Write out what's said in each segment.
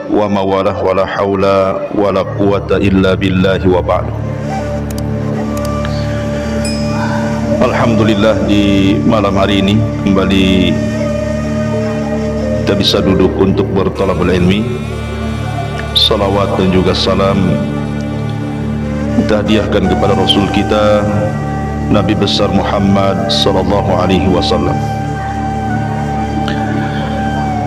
wa mawalah wala haula wala quwata illa billahi wa ba'du. Alhamdulillah, di malam hari ini kembali kita bisa duduk untuk bertalabul ilmi. Salawat dan juga salam kita hadiahkan kepada Rasul kita Nabi besar Muhammad sallallahu alaihi wasallam.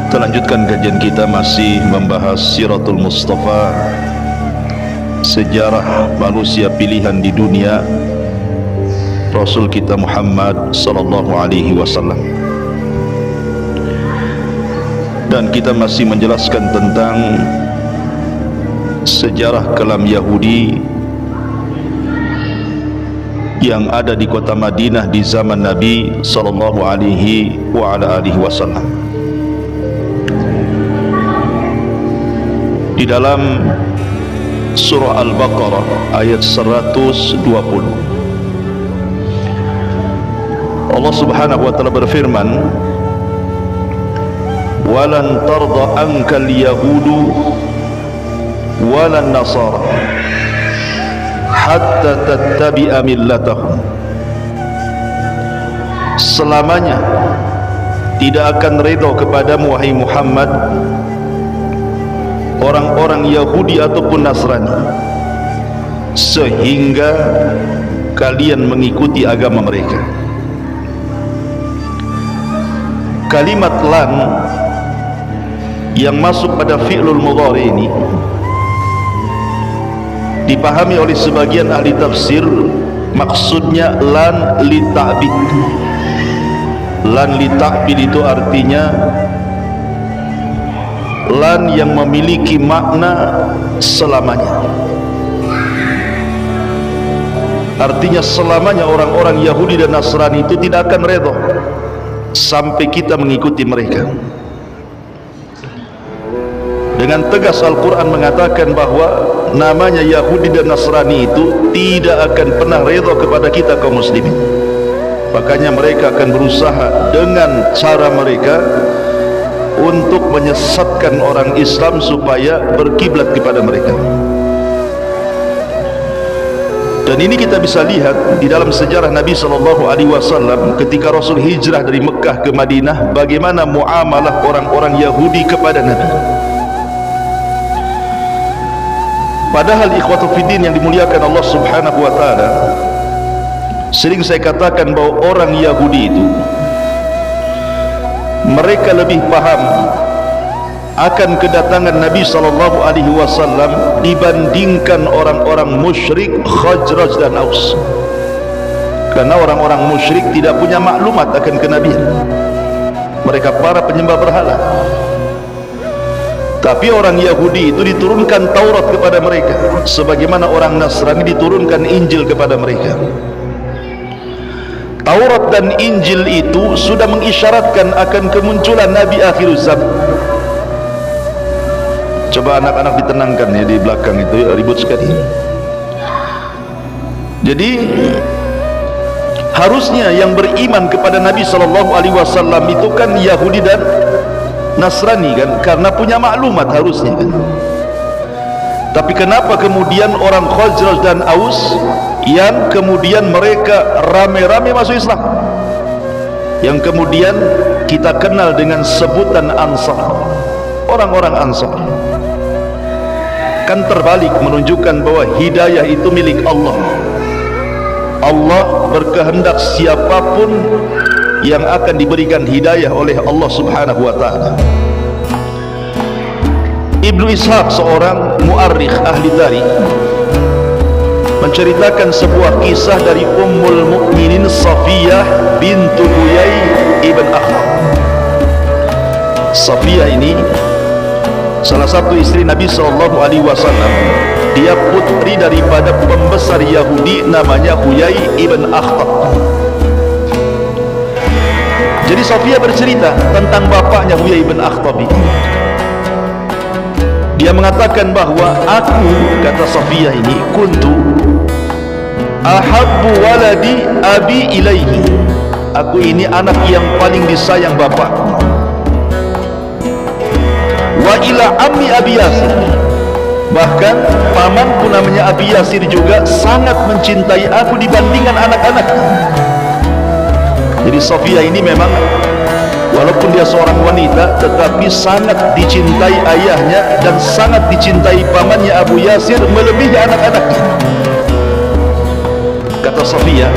Kita lanjutkan kajian kita, masih membahas Siratul Mustafa, sejarah manusia pilihan di dunia, Rasul kita Muhammad sallallahu alaihi wasallam. Dan kita masih menjelaskan tentang sejarah kelam Yahudi yang ada di kota Madinah di zaman Nabi sallallahu alaihi wasallam. Di dalam surah Al-Baqarah ayat 120, Allah Subhanahu wa taala berfirman, "Walan tarda ankal yahudu walan nasara hatta tattabi'a millatahum." Selamanya tidak akan redha kepadamu wahai Muhammad orang-orang Yahudi ataupun Nasrani sehingga kalian mengikuti agama mereka. Kalimat lan yang masuk pada fi'lul mudhari ini dipahami oleh sebagian ahli tafsir, maksudnya lan li ta'bid. Lan li ta'bid itu artinya lan yang memiliki makna selamanya. Artinya selamanya orang-orang Yahudi dan Nasrani itu tidak akan redha sampai kita mengikuti mereka. Dengan tegas Al-Quran mengatakan bahwa namanya Yahudi dan Nasrani itu tidak akan pernah redha kepada kita kaum muslimin. Makanya mereka akan berusaha dengan cara mereka untuk menyesatkan orang Islam supaya berkiblat kepada mereka. Dan ini kita bisa lihat di dalam sejarah Nabi sallallahu alaihi wasallam ketika Rasul hijrah dari Mekah ke Madinah, bagaimana muamalah orang-orang Yahudi kepada Nabi. Padahal ikhwatu fiddin yang dimuliakan Allah Subhanahu wa taala, sering saya katakan bahwa orang Yahudi itu mereka lebih paham akan kedatangan Nabi sallallahu alaihi wasallam dibandingkan orang-orang musyrik Khazraj dan Aus. Karena orang-orang musyrik tidak punya maklumat akan kenabian. Mereka para penyembah berhala. Tapi orang Yahudi itu diturunkan Taurat kepada mereka, sebagaimana orang Nasrani diturunkan Injil kepada mereka. Taurat dan Injil itu sudah mengisyaratkan akan kemunculan Nabi akhir zaman. Coba anak-anak ditenangkan ya, di belakang itu ya, ribut sekali. Jadi harusnya yang beriman kepada Nabi sallallahu alaihi wasallam itu kan Yahudi dan Nasrani kan, karena punya maklumat harusnya kan. Tapi kenapa kemudian orang Khazraj dan Aus yang kemudian mereka rame-rame masuk Islam, yang kemudian kita kenal dengan sebutan Ansar, orang-orang Ansar, kan terbalik, menunjukkan bahwa hidayah itu milik Allah. Allah berkehendak siapapun yang akan diberikan hidayah oleh Allah Subhanahu wa taala. Ibnu Ishaq, seorang muarrikh ahli tarikh, menceritakan sebuah kisah dari Ummul Mukminin Safiyah bintu Huyai ibn Akhtab. Safiyah ini salah satu istri Nabi sallallahu alaihi wasallam. Dia putri daripada pembesar Yahudi namanya Huyai ibn Akhtab. Jadi Safiyah bercerita tentang bapaknya Huyai ibn Akhtab ini. Dia mengatakan bahwa aku, kata Safiyah ini, kuntu ahabbu waladi abi ilaihi, aku ini anak yang paling disayang bapak. wa ila ammi Abi Yasir, bahkan pamanku namanya Abi Yasir juga sangat mencintai aku dibandingkan anak-anak. Jadi Sofia ini memang walaupun dia seorang wanita, tetapi sangat dicintai ayahnya dan sangat dicintai pamannya Abu Yasir melebihi anak-anaknya. Kata Sofia,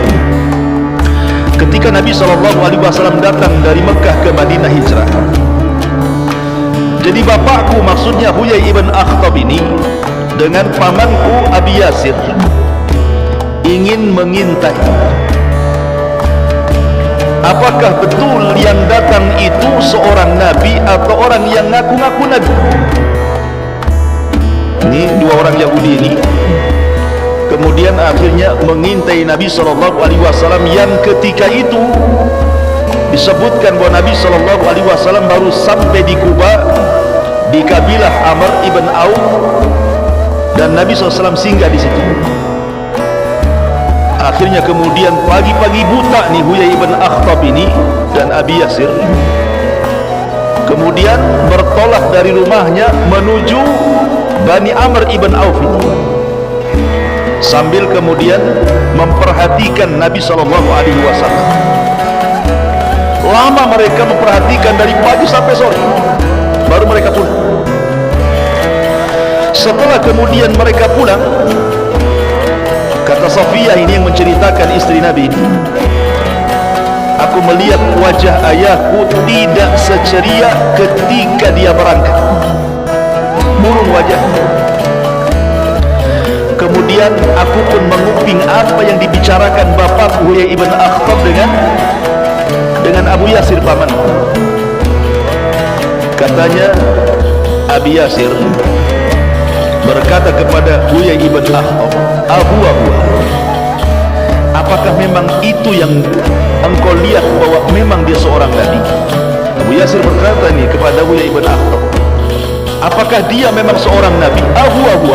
ketika Nabi SAW datang dari Mekah ke Madinah hijrah, jadi bapakku, maksudnya Huyai ibn Akhtab ini, dengan pamanku Abi Yasir ingin mengintai apakah betul yang datang itu seorang nabi atau orang yang ngaku-ngaku nabi. Ini dua orang Yahudi ini kemudian akhirnya mengintai Nabi SAW, yang ketika itu disebutkan bahwa Nabi SAW baru sampai di Kuba, di kabilah Amr ibn Auf, dan Nabi SAW singgah di situ. Akhirnya kemudian pagi-pagi buta nih Huyai ibn Akhtab ini dan Abi Yasir kemudian bertolak dari rumahnya menuju Bani Amr ibn Auf itu, sambil kemudian memperhatikan Nabi SAW. Lama mereka memperhatikan dari pagi sampai sore, baru mereka pulang. Setelah kemudian mereka pulang, kata Sofia ini yang menceritakan istri Nabi ini, aku melihat wajah ayahku tidak seceria ketika dia berangkat, murung wajahnya. Kemudian aku pun menguping apa yang dibicarakan bapakku Huyai ibn Akhtab dengan Abu Yasir pamanku. Katanya Abi Yasir berkata kepada Huyai ibn Akhtab, Abu, apakah memang itu yang engkau lihat bahwa memang dia seorang nabi? Abu Yasir berkata nih kepada Huyai ibn Akhtab, apakah dia memang seorang nabi? Abu.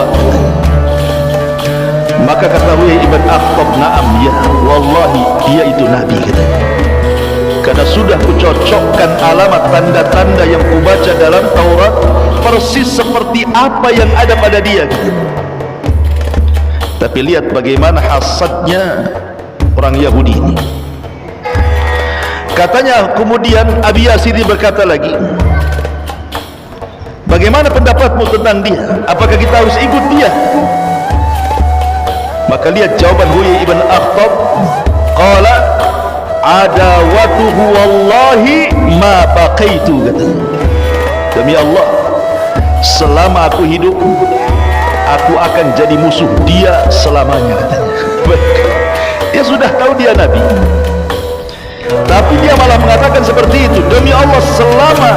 Maka kata Huyai ibn Akhtab, na'am ya, wallahi dia itu nabi, katanya. Karena sudah kucocokkan alamat tanda-tanda yang kubaca dalam Taurat persis seperti apa yang ada pada dia. Tapi lihat bagaimana hasadnya orang Yahudi ini. Katanya kemudian Abi Yasir berkata lagi, bagaimana pendapatmu tentang dia? Apakah kita harus ikut dia? Maka lihat jawaban Huyai ibn Akhtab, qala adawatuhu wallahi ma baqaitu, katanya. Demi Allah, selama aku hidup aku akan jadi musuh dia selamanya, katanya. Dia sudah tahu dia nabi, tapi dia malah mengatakan seperti itu. Demi Allah, selama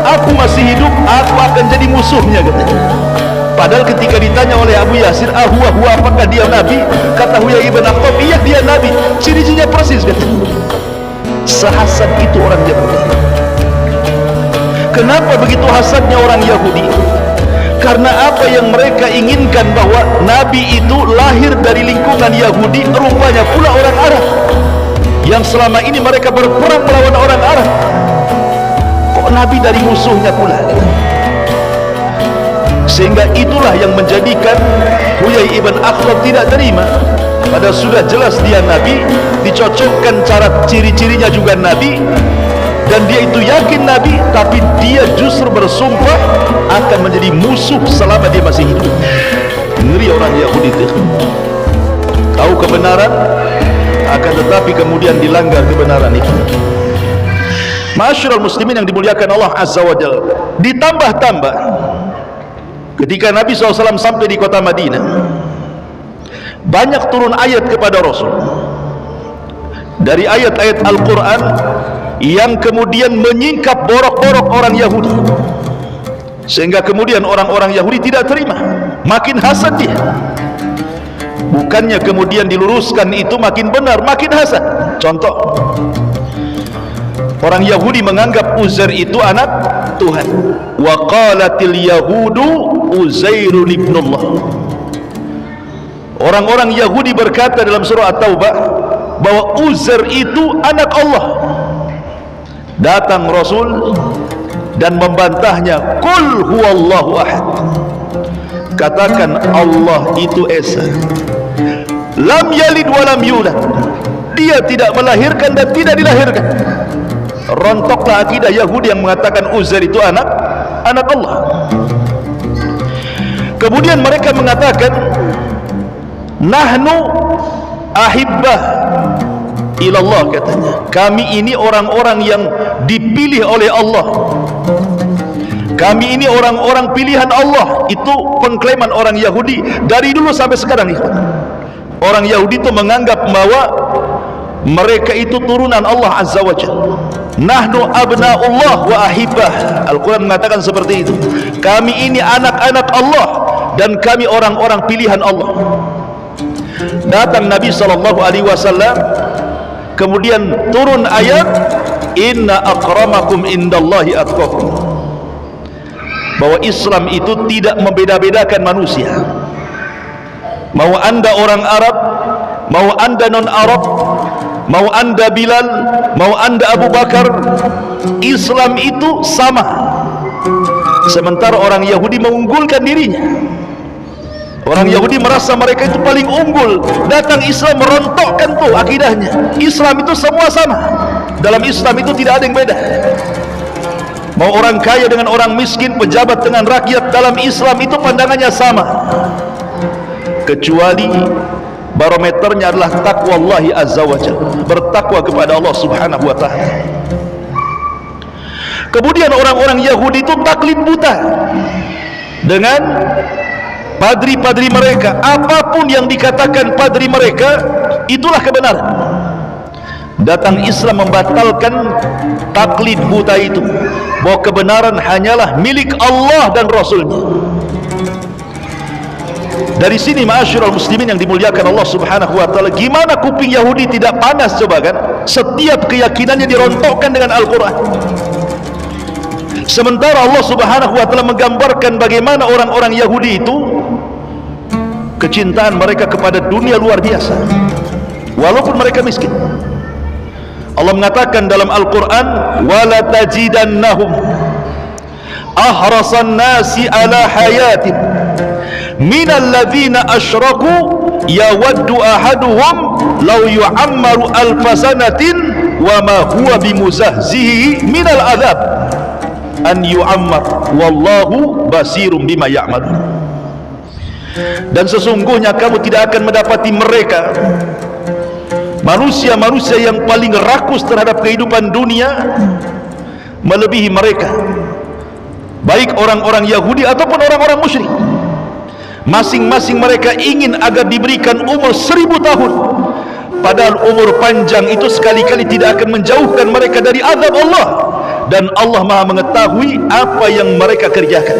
aku masih hidup aku akan jadi musuhnya, katanya. Padahal ketika ditanya oleh Abu Yasir, apakah dia nabi? Kata Huyai ibn Akhtab, iya dia nabi, ciri-cirinya persis, katanya. Sehasad itu orang Yahudi. Kenapa begitu hasadnya orang Yahudi? Karena apa yang mereka inginkan, bahwa nabi itu lahir dari lingkungan Yahudi, rupanya pula orang Arab, yang selama ini mereka berperang melawan orang Arab. Kok nabi dari musuhnya pula? Sehingga itulah yang menjadikan Huyai ibn Akhtab tidak terima. Padahal sudah jelas dia nabi, dicocokkan cara ciri-cirinya juga nabi, dan dia itu yakin nabi, tapi dia justru bersumpah akan menjadi musuh selama dia masih hidup. Ngeri orang Yahudi itu. Tahu kebenaran, akan tetapi kemudian dilanggar kebenaran itu. Ma'asyiral muslimin yang dimuliakan Allah Azza wa Jalla, ditambah-tambah ketika Nabi SAW sampai di kota Madinah, banyak turun ayat kepada Rasul dari ayat-ayat Al-Quran yang kemudian menyingkap borok-borok orang Yahudi, sehingga kemudian orang-orang Yahudi tidak terima, makin hasad dia. Bukannya kemudian diluruskan itu makin benar, makin hasad. Contoh, orang Yahudi menganggap Uzair itu anak Tuhan. Wa qalatil yahudu Uzairun ibnullah. Orang-orang Yahudi berkata dalam surah At-Taubah bahwa Uzair itu anak Allah. Datang Rasul dan membantahnya, qul huwallahu ahad, katakan Allah itu esa, lam yalid walam yulad, dia tidak melahirkan dan tidak dilahirkan. Rontoklah akidah Yahudi yang mengatakan Uzair itu anak Allah. Kemudian mereka mengatakan nahnu ahibbah ilallah, katanya kami ini orang-orang yang dipilih oleh Allah, kami ini orang-orang pilihan Allah. Itu pengklaiman orang Yahudi dari dulu sampai sekarang. Orang Yahudi itu menganggap bahwa mereka itu turunan Allah Azza wa Jalla. Nahnu abna'ullah wa ahibbah. Al-Quran mengatakan seperti itu, kami ini anak-anak Allah dan kami orang-orang pilihan Allah. Datang Nabi SAW, kemudian turun ayat inna akramakum indallahi atqakum, bahwa Islam itu tidak membeda-bedakan manusia. Mau anda orang Arab, mau anda non-Arab, mau anda Bilal, mau anda Abu Bakar, Islam itu sama. Sementara orang Yahudi mengunggulkan dirinya. Orang Yahudi merasa mereka itu paling unggul. Datang Islam merontokkan tuh akidahnya. Islam itu semua sama. Dalam Islam itu tidak ada yang beda. Mau orang kaya dengan orang miskin, pejabat dengan rakyat, dalam Islam itu pandangannya sama. Kecuali barometernya adalah taqwallahi azza wa jalla, bertakwa kepada Allah subhanahu wa ta'ala. Kemudian orang-orang Yahudi itu taklid buta dengan padri-padri mereka. Apapun yang dikatakan padri mereka, itulah kebenaran. Datang Islam membatalkan taklid buta itu, bahwa kebenaran hanyalah milik Allah dan Rasulnya. Dari sini ma'asyiral muslimin yang dimuliakan Allah subhanahu wa ta'ala, gimana kuping Yahudi tidak panas coba kan? Setiap keyakinannya dirontokkan dengan Al-Quran. Sementara Allah subhanahu wa ta'ala menggambarkan bagaimana orang-orang Yahudi itu kecintaan mereka kepada dunia luar biasa, walaupun mereka miskin. Allah mengatakan dalam Al-Quran, wala tajidannahum ahrasan nasi ala hayatin minal ladzina asyraku yawaddu ahaduhum law yu'ammaru alfasanatin wa ma huwa bimuzahzihi minal adzab an yu'ammar wallahu basirum bima ya'malun. Dan sesungguhnya kamu tidak akan mendapati mereka, manusia-manusia yang paling rakus terhadap kehidupan dunia, melebihi mereka, baik orang-orang Yahudi ataupun orang-orang musyrik. Masing-masing mereka ingin agar diberikan umur 1000 tahun, padahal umur panjang itu sekali-kali tidak akan menjauhkan mereka dari azab Allah, dan Allah Maha mengetahui apa yang mereka kerjakan.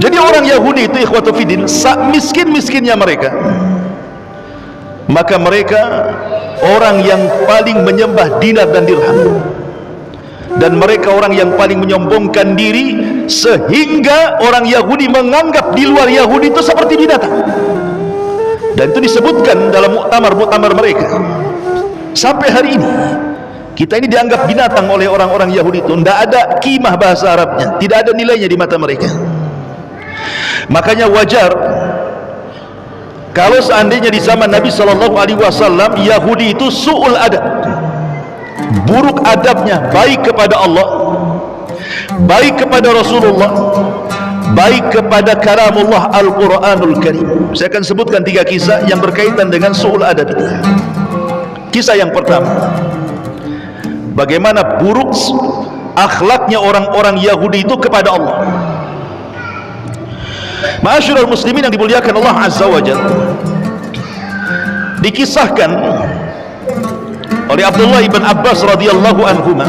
Jadi orang Yahudi itu ikhwatu fiddin, miskin-miskinnya mereka, maka mereka orang yang paling menyembah dinar dan dirham, dan mereka orang yang paling menyombongkan diri, sehingga orang Yahudi menganggap di luar Yahudi itu seperti binatang. Dan itu disebutkan dalam muktamar-muktamar mereka. Sampai hari ini kita ini dianggap binatang oleh orang-orang Yahudi itu. Tidak ada qimah bahasa Arabnya, tidak ada nilainya di mata mereka. Makanya wajar kalau seandainya di zaman Nabi SAW Yahudi itu su'ul adab, buruk adabnya, baik kepada Allah, baik kepada Rasulullah, baik kepada kalamullah Al-Quranul Karim. Saya akan sebutkan 3 kisah yang berkaitan dengan su'ul adab. Kisah yang pertama, bagaimana buruk akhlaknya orang-orang Yahudi itu kepada Allah. Ma'asyiral muslimin yang dimuliakan Allah Azza wa Jalla, dikisahkan oleh Abdullah ibn Abbas radhiyallahu anhuma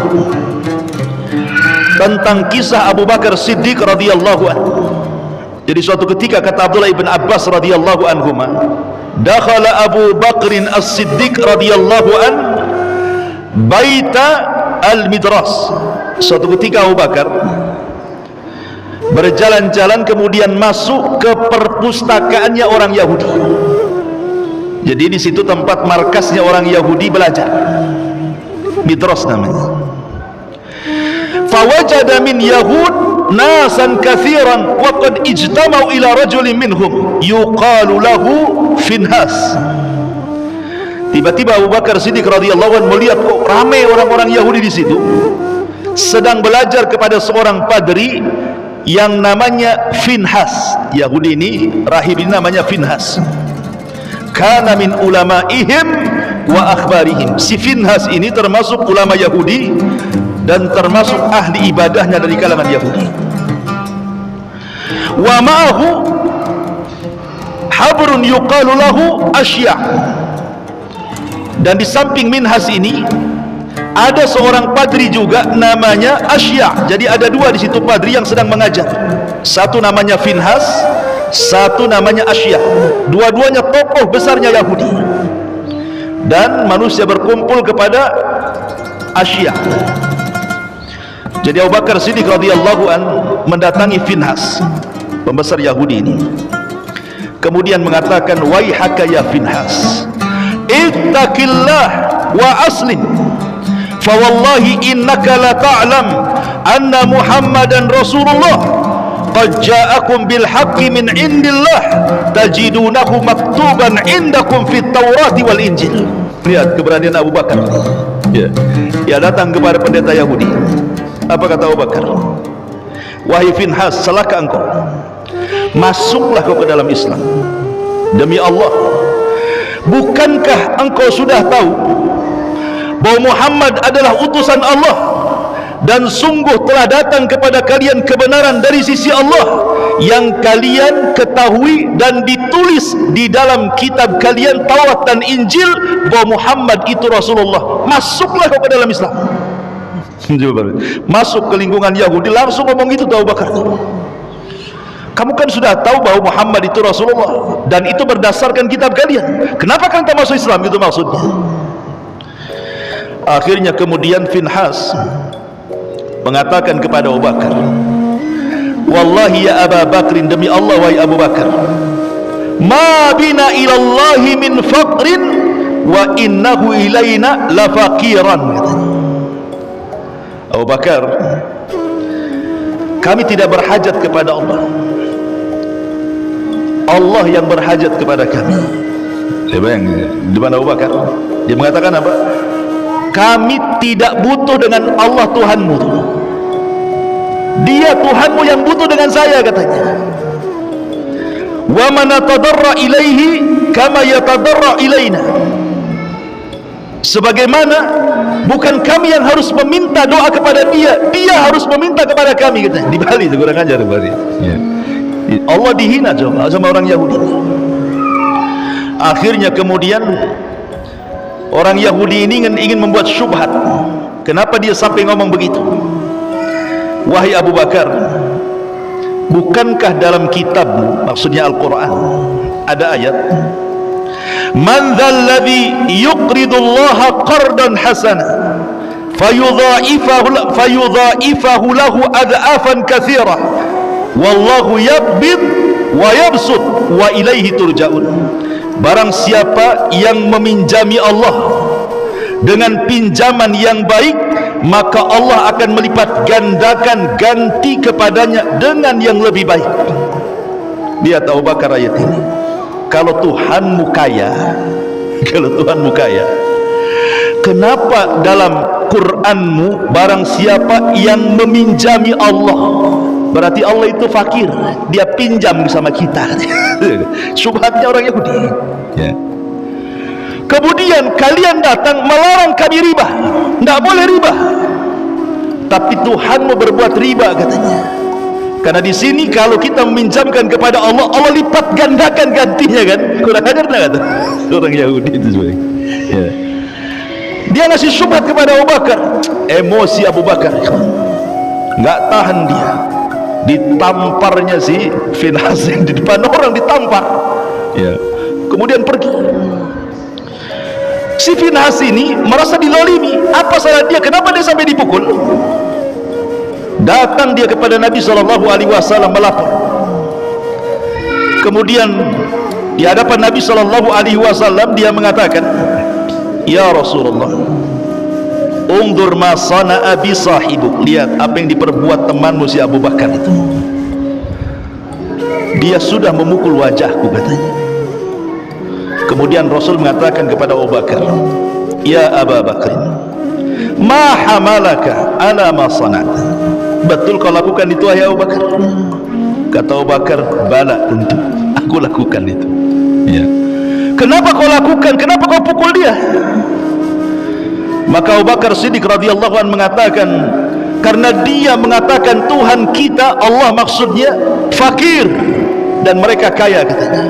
tentang kisah Abu Bakar Siddiq radhiyallahu anhu. Jadi suatu ketika kata Abdullah ibn Abbas radhiyallahu anhuma, dakhala Abu Bakrin as-Siddiq radhiyallahu an baita al-midras. Suatu ketika Abu Bakar berjalan-jalan kemudian masuk ke perpustakaannya orang Yahudi. Jadi di situ tempat markasnya orang Yahudi belajar, midras namanya. fawajada min Yahud nasan kathiran wa qad ijtama'u ila rajulin minhum yuqalu lahu Finhas. Tiba-tiba Abu Bakar Siddiq radhiyallahu anhu melihat kok ramai orang-orang Yahudi di situ sedang belajar kepada seorang padri yang namanya Finhas. Yahudi ini, rahib ini namanya Finhas. Kana min ulama'ihim wa akhbarihim. Si Finhas ini termasuk ulama Yahudi dan termasuk ahli ibadahnya dari kalangan Yahudi. Wa ma'ahu habrun yuqalu lahu Asya'. Dan di samping Minhas ini ada seorang padri juga namanya Asya'. Jadi ada dua di situ padri yang sedang mengajar. Satu namanya Finhas, satu namanya Asya'. Dua-duanya tokoh besarnya Yahudi. Dan manusia berkumpul kepada Asya'. Jadi Abu Bakar Siddiq radhiyallahu an mendatangi Finhas, pembesar Yahudi ini. Kemudian mengatakan, "Waihaka ya Finhas, ittaqillah wa aslim. Fa wallahi innaka la ta'lam anna Muhammadan Rasulullah qad ja'akum bil haqqi min indillah tajidunahu maktuban indakum fit Taurati wal Injil." Lihat keberanian Abu Bakar. Ya. Dia datang kepada pendeta Yahudi. Apa kata Abu Bakar? "Wahai Finhas, celaka engkau. Masuklah kau ke dalam Islam. Demi Allah, bukankah engkau sudah tahu bahwa Muhammad adalah utusan Allah dan sungguh telah datang kepada kalian kebenaran dari sisi Allah yang kalian ketahui dan ditulis di dalam kitab kalian Taurat dan Injil bahwa Muhammad itu Rasulullah. Masuklah kau ke dalam Islam." Masuk ke lingkungan Yahudi langsung ngomong itu Abu Bakar. Kamu kan sudah tahu bahwa Muhammad itu Rasulullah dan itu berdasarkan kitab kalian. Kenapa kan tak masuk Islam? Itu maksudnya. Akhirnya kemudian Finhas mengatakan kepada Abu Bakar, "Wallahi ya Abu Bakrin, demi Allah wahai Abu Bakar, ma bina ilallahi min faqrin wa innahu ilaina lafaqiran." Abu Bakar, kami tidak berhajat kepada Allah. Allah yang berhajat kepada kami. Saya bayang di mana Abu Bakar? Dia mengatakan apa? Kami tidak butuh dengan Allah Tuhanmu. Dia Tuhanmu yang butuh dengan saya, katanya. Wa man tadarra ilaihi kama yatadarra ilaina. Sebagaimana bukan kami yang harus meminta doa kepada dia, dia harus meminta kepada kami, katanya. Di Bali itu kurang ajar Bali. Ya. Allah dihina sama orang Yahudi. Akhirnya kemudian orang Yahudi ini ingin membuat syubhat. Kenapa dia sampai ngomong begitu? Wahai Abu Bakar, bukankah dalam kitabmu, maksudnya Al-Quran, ada ayat, "Man dzalladzi yuqridullaha qardan hasana fayudha'ifahu lahu adhafan katsira wallahu yaqbid wa yabsut wa ilaihi turja'un." Barang siapa yang meminjami Allah dengan pinjaman yang baik, maka Allah akan melipat gandakan ganti kepadanya dengan yang lebih baik. Lihat Abu Bakar ayat ini. Kalau Tuhanmu kaya, kenapa dalam Qur'anmu barang siapa yang meminjami Allah, berarti Allah itu fakir, dia pinjam sama kita. Syubhatnya orang Yahudi. Ya. Kemudian kalian datang melarang kami riba, tidak boleh riba. Tapi Tuhanmu berbuat riba, katanya. Karena di sini kalau kita meminjamkan kepada Allah, Allah lipat gandakan gantinya, kan? Kurang ajar tak kata orang Yahudi itu sebenarnya. Ya. Dia ngasih syubhat kepada Abu Bakar. Emosi Abu Bakar, nggak tahan dia. Ditamparnya si Finhas di depan orang, ditampar. Ya. Kemudian pergi. Si Finhas ini merasa dilolimi. Apa salah dia? Kenapa dia sampai dipukul? Datang dia kepada Nabi SAW melapor. Kemudian di hadapan Nabi SAW dia mengatakan, "Ya Rasulullah, Unzur ma sana'a bi sahibuk, lihat apa yang diperbuat temanmu si Abu Bakar itu. Dia sudah memukul wajahku, katanya. Kemudian Rasul mengatakan kepada Abu Bakar, ya Abu Bakar, ma hamalaka ala ma sana'ta, betul kau lakukan itu wahai Abu Bakar? Kata Abu Bakar, bala tentu, aku lakukan itu. Ya. Kenapa kau lakukan? Kenapa kau pukul dia? Maka Abu Bakar Siddiq radhiyallahu anhu mengatakan, karena dia mengatakan Tuhan kita, Allah maksudnya, fakir dan mereka kaya, katanya.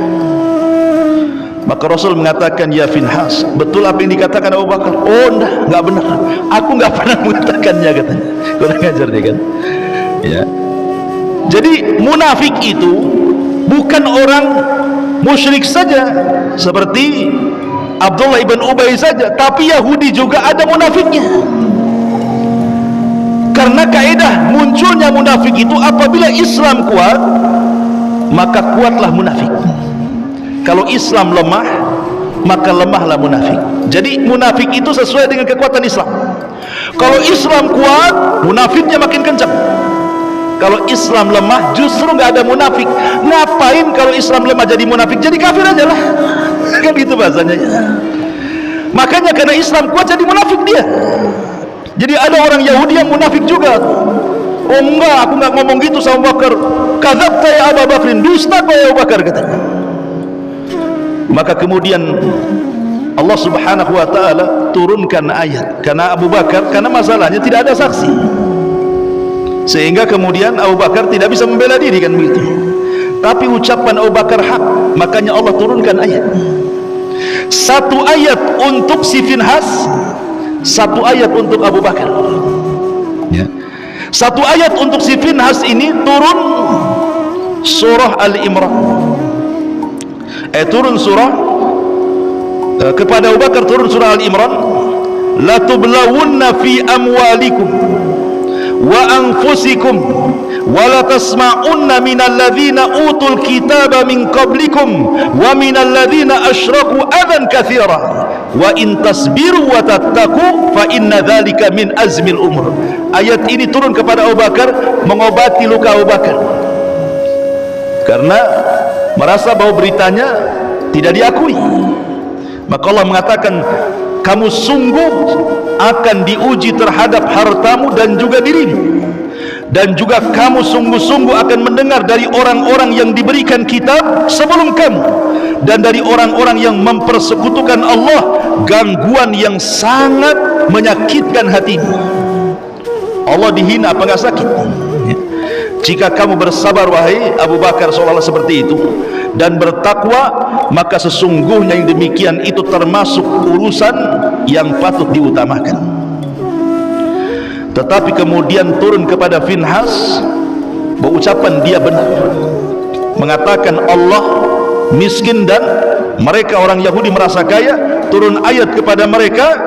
Maka Rasul mengatakan, ya Finhas, betul apa yang dikatakan Abu Bakar? Oh enggak benar, aku enggak pernah mengatakannya, katanya. Kurang ajar dia, kan? Ya. Jadi munafik itu bukan orang musyrik saja seperti Abdullah ibn Ubay saja, tapi Yahudi juga ada munafiknya. Karena kaidah munculnya munafik itu apabila Islam kuat, maka kuatlah munafik. Kalau Islam lemah, maka lemahlah munafik. Jadi munafik itu sesuai dengan kekuatan Islam. Kalau Islam kuat, munafiknya makin kencang. Kalau Islam lemah, justru nggak ada munafik. Ngapain kalau Islam lemah jadi munafik? Jadi kafir aja lah. Kan gitu bahasanya. Makanya karena Islam kuat jadi munafik dia. Jadi ada orang Yahudi yang munafik juga. Oh enggak, aku nggak ngomong gitu sama Abu Bakar. Kadzabta ya Abu Bakrin, dusta kau ya Abu Bakar, katanya. Maka kemudian Allah Subhanahu wa taala turunkan ayat karena Abu Bakar, karena masalahnya tidak ada saksi. Sehingga kemudian Abu Bakar tidak bisa membela diri, kan begitu. Tapi ucapan Abu Bakar hak, makanya Allah turunkan ayat. Satu ayat untuk si Finhas, satu ayat untuk Abu Bakar. Ya. Satu ayat untuk si Finhas ini turun surah Al-Imran. Turun surah kepada Abu Bakar turun surah Al-Imran. La tublawunna fi amwalikum wa anfusikum wa la tasma'unna minal ladzina utul kitaba min qablikum wa minal ladzina asyraku adan katsira wa in tasbiru wa tattaqu fa inna dzalika min azmil umur. Ayat ini turun kepada Abu Bakar mengobati luka Abu Bakar karena merasa bahwa beritanya tidak diakui. Maka Allah mengatakan, kamu sungguh akan diuji terhadap hartamu dan juga dirimu, dan juga kamu sungguh-sungguh akan mendengar dari orang-orang yang diberikan kitab sebelum kamu dan dari orang-orang yang mempersekutukan Allah gangguan yang sangat menyakitkan hatimu. Allah dihina apa nggak sakit? Jika kamu bersabar wahai Abu Bakar seolah-olah seperti itu dan bertakwa, maka sesungguhnya yang demikian itu termasuk urusan yang patut diutamakan. Tetapi kemudian turun kepada Finhas, berucapan dia benar, mengatakan Allah miskin dan mereka orang Yahudi merasa kaya. Turun ayat kepada mereka.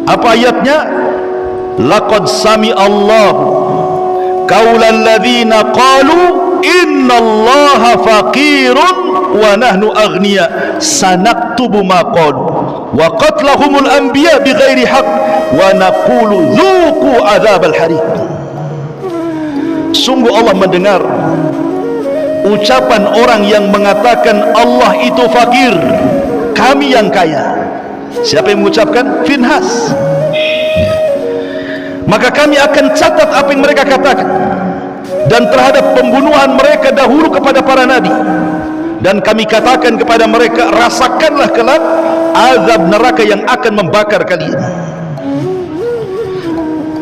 Apa ayatnya? Laqad sami Allahu qaulal ladzina qalu innallaha faqirun wa nahnu aghnia sanaktubu ma qalu wa qatlahumul anbiya bighairi haqq wa naqulu dzuqu adzabal hariq. Sungguh Allah mendengar ucapan orang yang mengatakan Allah itu fakir, kami yang kaya. Siapa yang mengucapkan? Finhas. Maka kami akan catat apa yang mereka katakan dan terhadap pembunuhan mereka dahulu kepada para nabi, dan kami katakan kepada mereka, rasakanlah kelak azab neraka yang akan membakar kalian.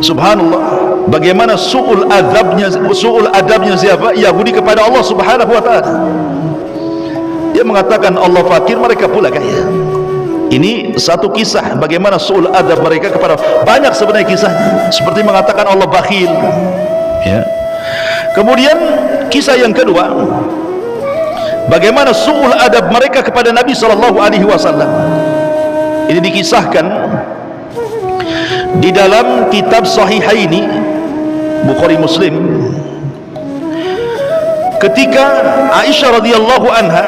Subhanallah, bagaimana su'ul adabnya siapa? Yahudi kepada Allah Subhanahu wa ta'ala. Dia mengatakan Allah fakir, mereka pula kaya. Ini satu kisah bagaimana su'ul adab mereka kepada, banyak sebenarnya kisahnya, seperti mengatakan Allah bakhil, ya. Kemudian kisah yang kedua, bagaimana su'ul adab mereka kepada Nabi SAW. Ini dikisahkan di dalam kitab Sahihaini Bukhari Muslim, ketika Aisyah radhiyallahu anha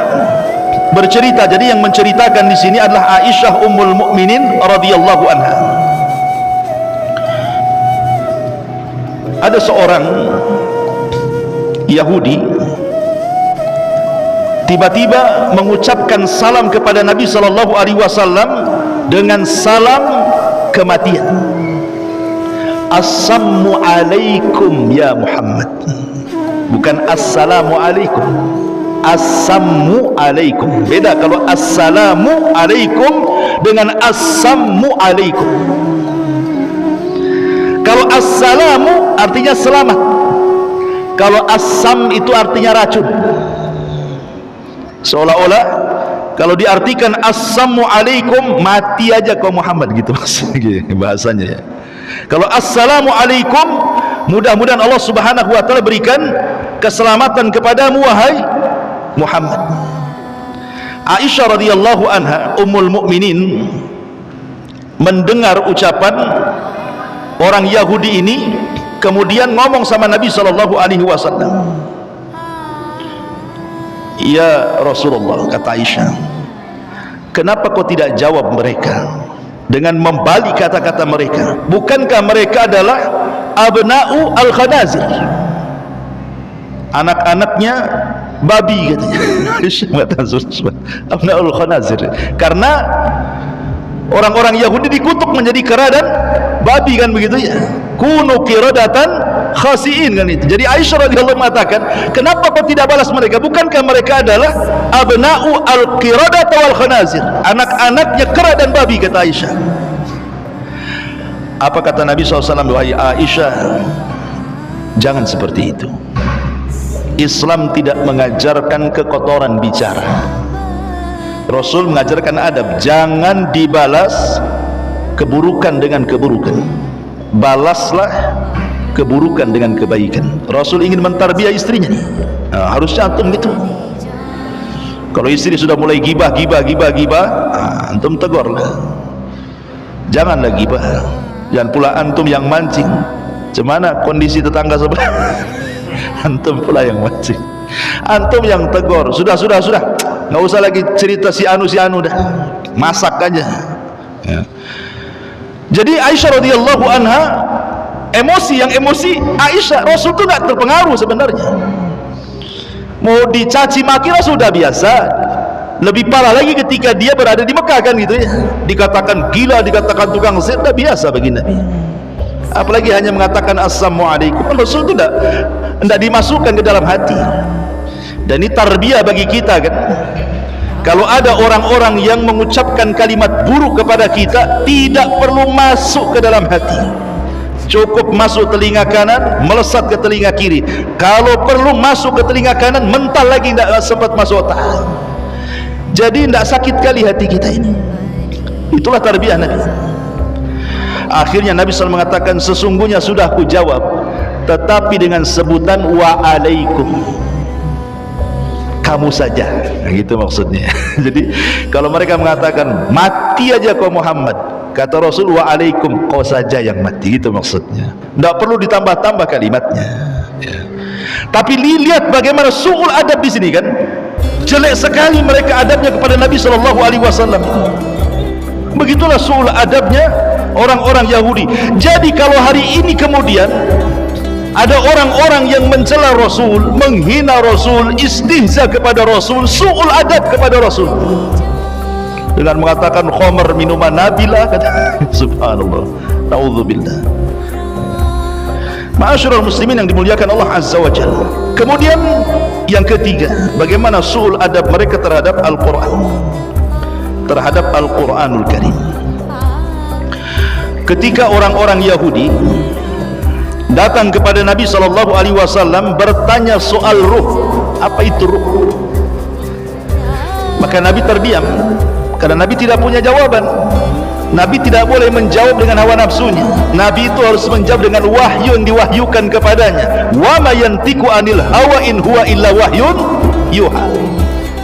bercerita. Jadi yang menceritakan di sini adalah Aisyah Ummul Mukminin radhiyallahu anha. ada seorang Yahudi tiba-tiba mengucapkan salam kepada Nabi SAW dengan salam kematian. Assalamu alaikum ya Muhammad, bukan assalamu alaikum. Assamu alaikum, beda kalau assalamu alaikum dengan assamu alaikum. Kalau assalamu artinya selamat, kalau assam itu artinya racun. Seolah-olah kalau diartikan assamu alaikum, mati aja kau Muhammad, gitu bahasanya ya. Kalau assalamu alaikum, mudah-mudahan Allah Subhanahu wa taala berikan keselamatan kepadamu wahai Muhammad. Aisyah radhiyallahu anha, ummul mukminin, mendengar ucapan orang Yahudi ini, kemudian ngomong sama Nabi SAW. Ya Rasulullah, kata Aisyah, kenapa kau tidak jawab mereka dengan membalik kata-kata mereka? Bukankah mereka adalah abna'u al-khanazir, anak-anaknya babi, katanya. Abna'ul khanazir, karena orang-orang Yahudi dikutuk menjadi kera dan babi, kan begitu ya. Kunu qiradatan khasiin, kan itu. Jadi Aisyah radhiyallahu mengatakan, kenapa kau tidak balas mereka? Bukankah mereka adalah abna'u al-qiradata wal khanazir, anak-anaknya kera dan babi, kata Aisyah. Apa kata Nabi SAW? Wahai Aisyah, jangan seperti itu. Islam tidak mengajarkan kekotoran bicara. Rasul mengajarkan adab, jangan dibalas keburukan dengan keburukan, balaslah keburukan dengan kebaikan. Rasul ingin mentarbiyah istrinya nih. Nah, harusnya antum gitu. Kalau istri sudah mulai gibah, antum tegurlah, janganlah gibah. Jangan pula antum yang mancing. Cemana kondisi tetangga sebelah? Antum pula yang mancing, antum yang tegur. Sudah, nggak usah lagi cerita si anu dah, masak aja ya. Jadi Aisyah radhiyallahu anha emosi Aisyah, Rasul itu nggak terpengaruh sebenarnya. Mau dicaci maki Rasul sudah biasa. Lebih parah lagi ketika dia berada di Mekah, kan gitu ya, dikatakan gila, dikatakan tukang sihir, sudah biasa bagi Nabi. Apalagi hanya mengatakan assalamu alaikum, Rasul itu tidak dimasukkan ke dalam hati. Dan ini tarbiyah bagi kita, kan. Kalau ada orang-orang yang mengucapkan kalimat buruk kepada kita, tidak perlu masuk ke dalam hati, cukup masuk telinga kanan, melesat ke telinga kiri. Kalau perlu masuk ke telinga kanan, mental lagi, tidak sempat masuk otak. Jadi tidak sakit kali hati kita ini. Itulah tarbiyah Nabi. Akhirnya Nabi SAW mengatakan, sesungguhnya sudah aku jawab, tetapi dengan sebutan wa alaikum, kamu saja. Nah, gitu maksudnya. Jadi kalau mereka mengatakan mati aja kau Muhammad, kata Rasul wa alaikum, kau saja yang mati. Gitu maksudnya. Tidak perlu ditambah-tambah kalimatnya ya. Tapi lihat bagaimana su'ul adab di sini, kan. Jelek sekali mereka adabnya kepada Nabi SAW. Begitulah su'ul adabnya orang-orang Yahudi. Jadi kalau hari ini kemudian ada orang-orang yang mencela Rasul, menghina Rasul, istihza kepada Rasul, su'ul adab kepada Rasul, dengan mengatakan khamar minuman nabilah, subhanallah, na'udzubillah. Ma'asyiral muslimin yang dimuliakan Allah Azza wa Jalla. Kemudian yang ketiga, bagaimana su'ul adab mereka terhadap Al-Quran, terhadap Al-Quranul Karim. Ketika orang-orang Yahudi datang kepada Nabi SAW bertanya soal ruh, apa itu ruh, maka Nabi terdiam, karena Nabi tidak punya jawaban. Nabi tidak boleh menjawab dengan hawa nafsunya. Nabi itu harus menjawab dengan wahyu yang diwahyukan kepadanya. Wa ma yantiqu anil hawa in huwa illa wahyun yuha.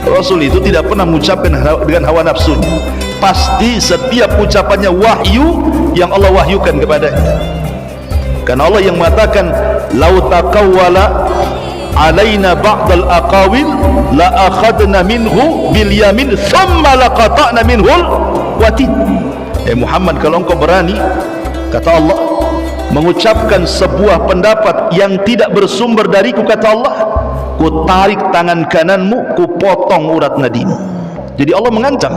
Rasul itu tidak pernah mengucapkan dengan hawa nafsunya. Pasti setiap ucapannya wahyu yang Allah wahyukan kepadanya. Karena Allah yang mengatakan, lau taqawwala alaina ba'dal aqawil la akhadna minhu bil yamin thumma laqata'na minhul watin. Muhammad, kalau engkau berani, kata Allah, mengucapkan sebuah pendapat yang tidak bersumber dariku, kata Allah, ku tarik tangan kananmu, ku potong urat nadimu. Jadi Allah mengancam,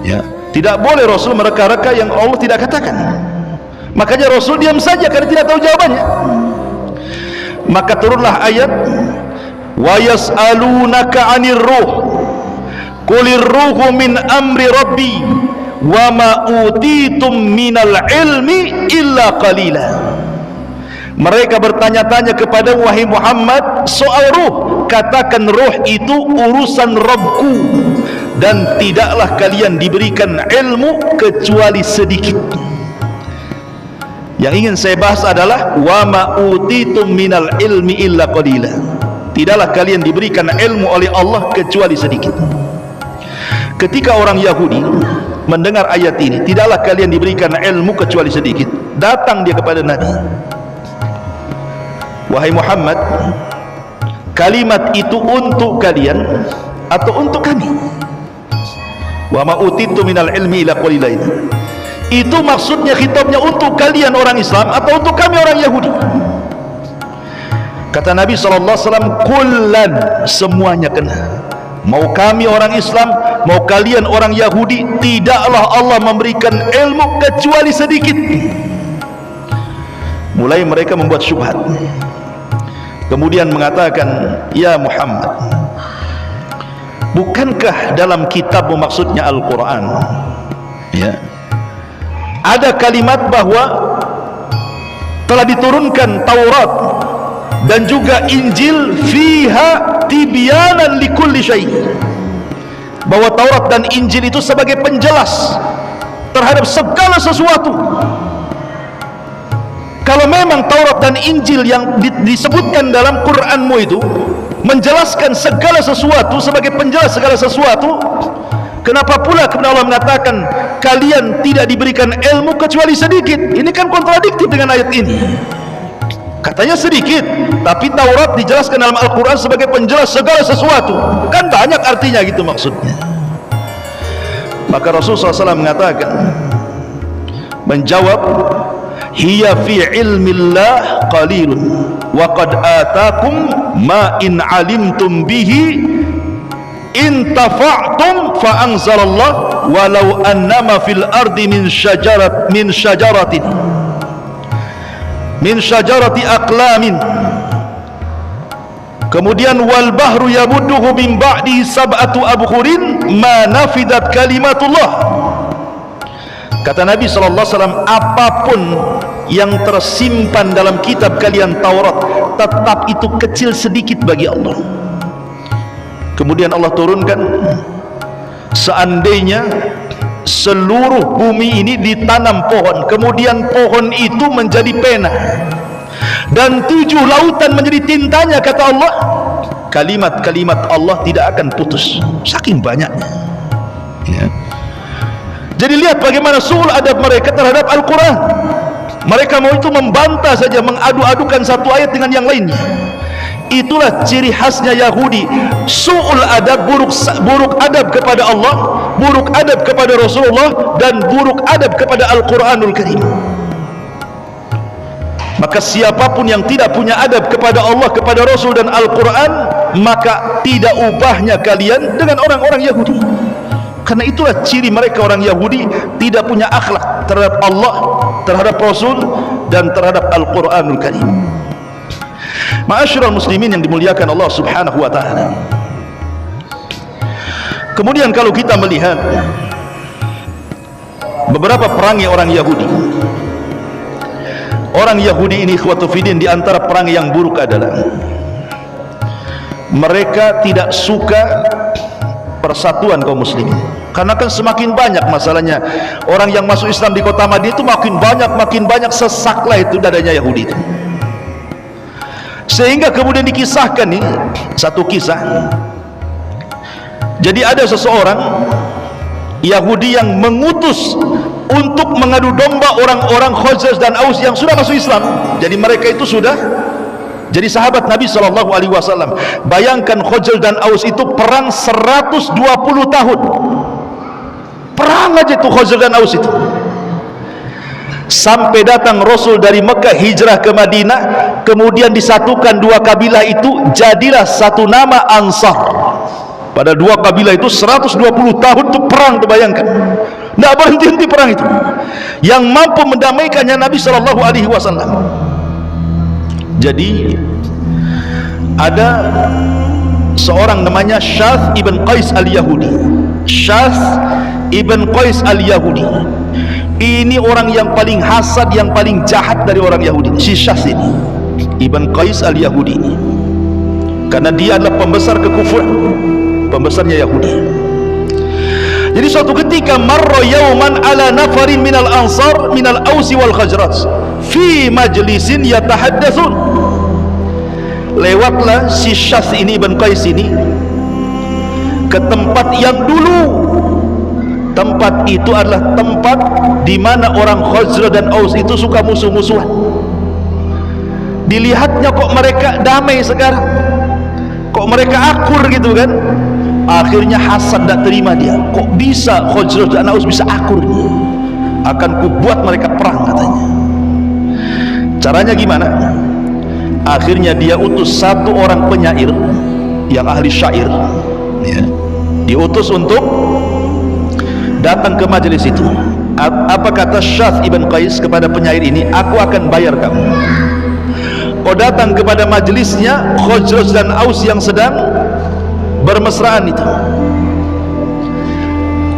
ya, tidak boleh Rasul mereka-reka yang Allah tidak katakan. Makanya Rasul diam saja karena tidak tahu jawabannya. Maka turunlah ayat, wa yas'alunaka 'anir ruh qulir ruhu min amri rabbi wa ma utitum minal ilmi illa qalila. Mereka bertanya-tanya kepada wahai Muhammad soal ruh, katakan ruh itu urusan Rabbku dan tidaklah kalian diberikan ilmu kecuali sedikit. Yang ingin saya bahas adalah wa ma utitum minal ilmi illa qalila. Tidaklah kalian diberikan ilmu oleh Allah kecuali sedikit. Ketika orang Yahudi mendengar ayat ini, tidaklah kalian diberikan ilmu kecuali sedikit, datang dia kepada Nabi, wahai Muhammad, kalimat itu untuk kalian atau untuk kami? Wa ma utitu minal ilmi illa qalila, itu maksudnya khitabnya untuk kalian orang Islam atau untuk kami orang Yahudi? Kata Nabi SAW, kullan, semuanya kena. Mau kami orang Islam, mau kalian orang Yahudi, tidaklah Allah memberikan ilmu kecuali sedikit. Mulai mereka membuat syubhat, kemudian mengatakan, ya Muhammad, bukankah dalam kitab maksudnya Al-Quran, ya, ada kalimat bahwa telah diturunkan Taurat dan juga Injil, fiha tibyanan likulli syai', bahwa Taurat dan Injil itu sebagai penjelas terhadap segala sesuatu. Kalau memang Taurat dan Injil yang disebutkan dalam Qur'anmu itu menjelaskan segala sesuatu, sebagai penjelas segala sesuatu, kenapa pula kemudian Allah mengatakan kalian tidak diberikan ilmu kecuali sedikit? Ini kan kontradiktif dengan ayat ini. Katanya sedikit, tapi Taurat dijelaskan dalam Al-Quran sebagai penjelas segala sesuatu, kan banyak artinya gitu maksudnya. Maka Rasulullah SAW mengatakan, menjawab, hiya fi ilmillah qalilun wa qad atakum ma in alimtum bihi in tafa'tum fa anzalallah walau annama fil ardi min syajaratin min syajarati aqlamin, kemudian wal bahru yamudduhu min ba'dihi sab'atu abhurin ma nafidat kalimatullah. Kata Nabi SAW, apapun yang tersimpan dalam kitab kalian Taurat, tetap itu kecil sedikit bagi Allah. Kemudian Allah turunkan, seandainya seluruh bumi ini ditanam pohon, kemudian pohon itu menjadi pena dan 7 lautan menjadi tintanya, kata Allah, kalimat-kalimat Allah tidak akan putus, saking banyaknya, ya. Jadi lihat bagaimana su'ul adab mereka terhadap Al-Quran. Mereka mau itu membantah saja, mengadu-adukan satu ayat dengan yang lainnya. Itulah ciri khasnya Yahudi, su'ul adab, buruk adab kepada Allah, buruk adab kepada Rasulullah, dan buruk adab kepada Al-Quranul Karim. Maka siapapun yang tidak punya adab kepada Allah, kepada Rasul dan Al-Quran, maka tidak ubahnya kalian dengan orang-orang Yahudi. Karena itulah ciri mereka orang Yahudi, tidak punya akhlak terhadap Allah, terhadap Rasul, dan terhadap Al-Quranul Karim. Ma'asyiral muslimin yang dimuliakan Allah Subhanahu wa ta'ala. Kemudian kalau kita melihat beberapa perangai orang Yahudi, orang Yahudi ini ikhwatu fiddin, di antara perangai yang buruk adalah mereka tidak suka persatuan kaum muslimin. Karena kan semakin banyak masalahnya orang yang masuk Islam di kota Madinah itu makin banyak, sesaklah itu dadanya Yahudi itu. Sehingga kemudian dikisahkan nih satu kisah. Jadi ada seseorang Yahudi yang mengutus untuk mengadu domba orang-orang Khazraj dan Aus yang sudah masuk Islam. Jadi mereka itu sudah jadi sahabat Nabi SAW. Bayangkan Khazraj dan Aus itu perang 120 tahun. Perang aja itu Khazraj dan Aus itu. sampai datang Rasul dari Mekah hijrah ke Madinah, kemudian disatukan dua kabilah itu, jadilah satu nama Ansar. Pada dua kabilah itu 120 tahun itu perang, bayangkan, tidak berhenti-henti perang itu. Yang mampu mendamaikannya Nabi SAW. Jadi ada seorang namanya Syath ibn Qais al-Yahudi. Syath ibn Qais al-Yahudi ini orang yang paling hasad, yang paling jahat dari orang Yahudi. Si Syath ini, Ibn Qais al-Yahudi ini, karena dia adalah pembesar kekufuran, pembesarnya Yahudi. Jadi suatu ketika marra yauman ala nafarin minal ansar minal ausi wal khajraj fi majlisin yatahaddatsun. Lewatlah si Syath ini, Ibn Qais ini, ke tempat yang dulu, tempat itu adalah tempat di mana orang Khazraj dan Aus itu suka musuh-musuhan. Dilihatnya kok mereka damai sekarang, kok mereka akur gitu kan. Akhirnya hasad, tak terima dia, kok bisa Khazraj dan Aus bisa akur, akan kubuat mereka perang katanya. Caranya gimana? Akhirnya dia utus satu orang penyair yang ahli syair, ya, diutus untuk datang ke majelis itu. Apa kata Syath ibn Qais kepada penyair ini? Aku akan bayar kamu. Kau datang kepada majelisnya Khazraj dan Aus yang sedang bermesraan itu,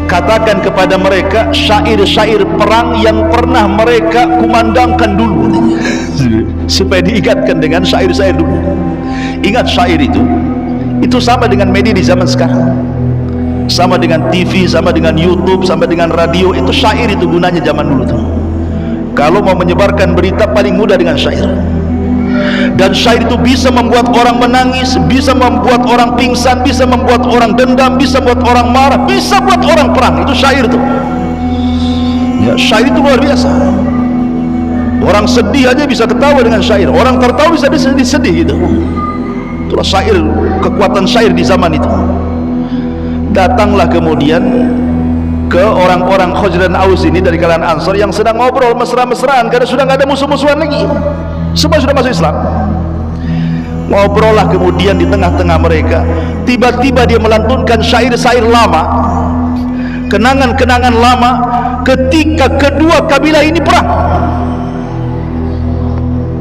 katakan kepada mereka syair-syair perang yang pernah mereka kumandangkan dulu, supaya diingatkan dengan syair-syair dulu. Ingat, syair itu sama dengan media di zaman sekarang, sama dengan TV, sama dengan YouTube, sama dengan radio. Itu syair itu gunanya zaman dulu tuh. Kalau mau menyebarkan berita paling mudah dengan syair. Dan syair itu bisa membuat orang menangis, bisa membuat orang pingsan, bisa membuat orang dendam, bisa membuat orang marah, bisa buat orang perang. Itu syair itu. Ya, syair itu luar biasa. Orang sedih aja bisa ketawa dengan syair, orang tertawa bisa sedih gitu. Itulah syair, kekuatan syair di zaman itu. Datanglah kemudian ke orang-orang Khazraj dan Aus ini dari kalangan Ansar yang sedang ngobrol mesra-mesraan karena sudah nggak ada musuh-musuhan lagi, semua sudah masuk Islam. Ngobrol lah kemudian di tengah-tengah mereka, tiba-tiba dia melantunkan syair-syair lama, kenangan-kenangan lama ketika kedua kabilah ini perang.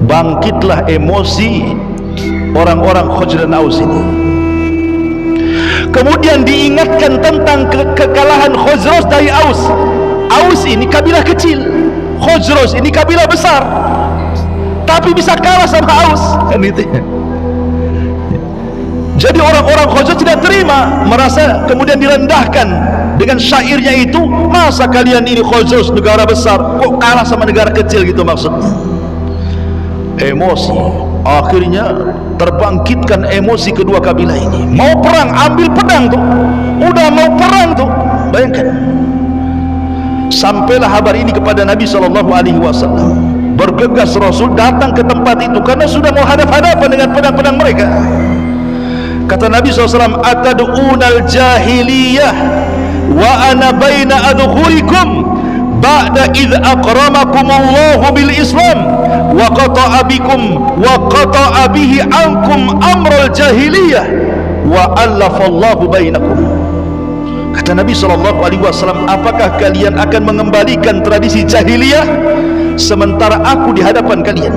Bangkitlah emosi orang-orang Khazraj dan Aus ini. Kemudian diingatkan tentang kekalahan Khazraj dari Aus. Aus ini kabilah kecil, Khazraj ini kabilah besar, tapi bisa kalah sama Aus kan itu. Jadi orang-orang Khazraj tidak terima, merasa kemudian direndahkan dengan syairnya itu. Masa kalian ini Khazraj negara besar kok kalah sama negara kecil gitu maksudnya. Emosi, akhirnya terbangkitkan emosi kedua kabilah ini. Mau perang, ambil pedang tuh, udah mau perang tuh, bayangkan. Sampailah kabar ini kepada Nabi SAW. Bergegas Rasul datang ke tempat itu karena sudah mau hadap-hadapan dengan pedang-pedang mereka. Kata Nabi SAW, atad'unal jahiliyah wa ana baina adkhurikum ba'da idh akramakumullahu bil Islam wa qata'a bikum wa qata'a bihi ankum amral jahiliyah wa allafallahu bainakum. Kata Nabi SAW, apakah kalian akan mengembalikan tradisi jahiliyah sementara aku di hadapan kalian?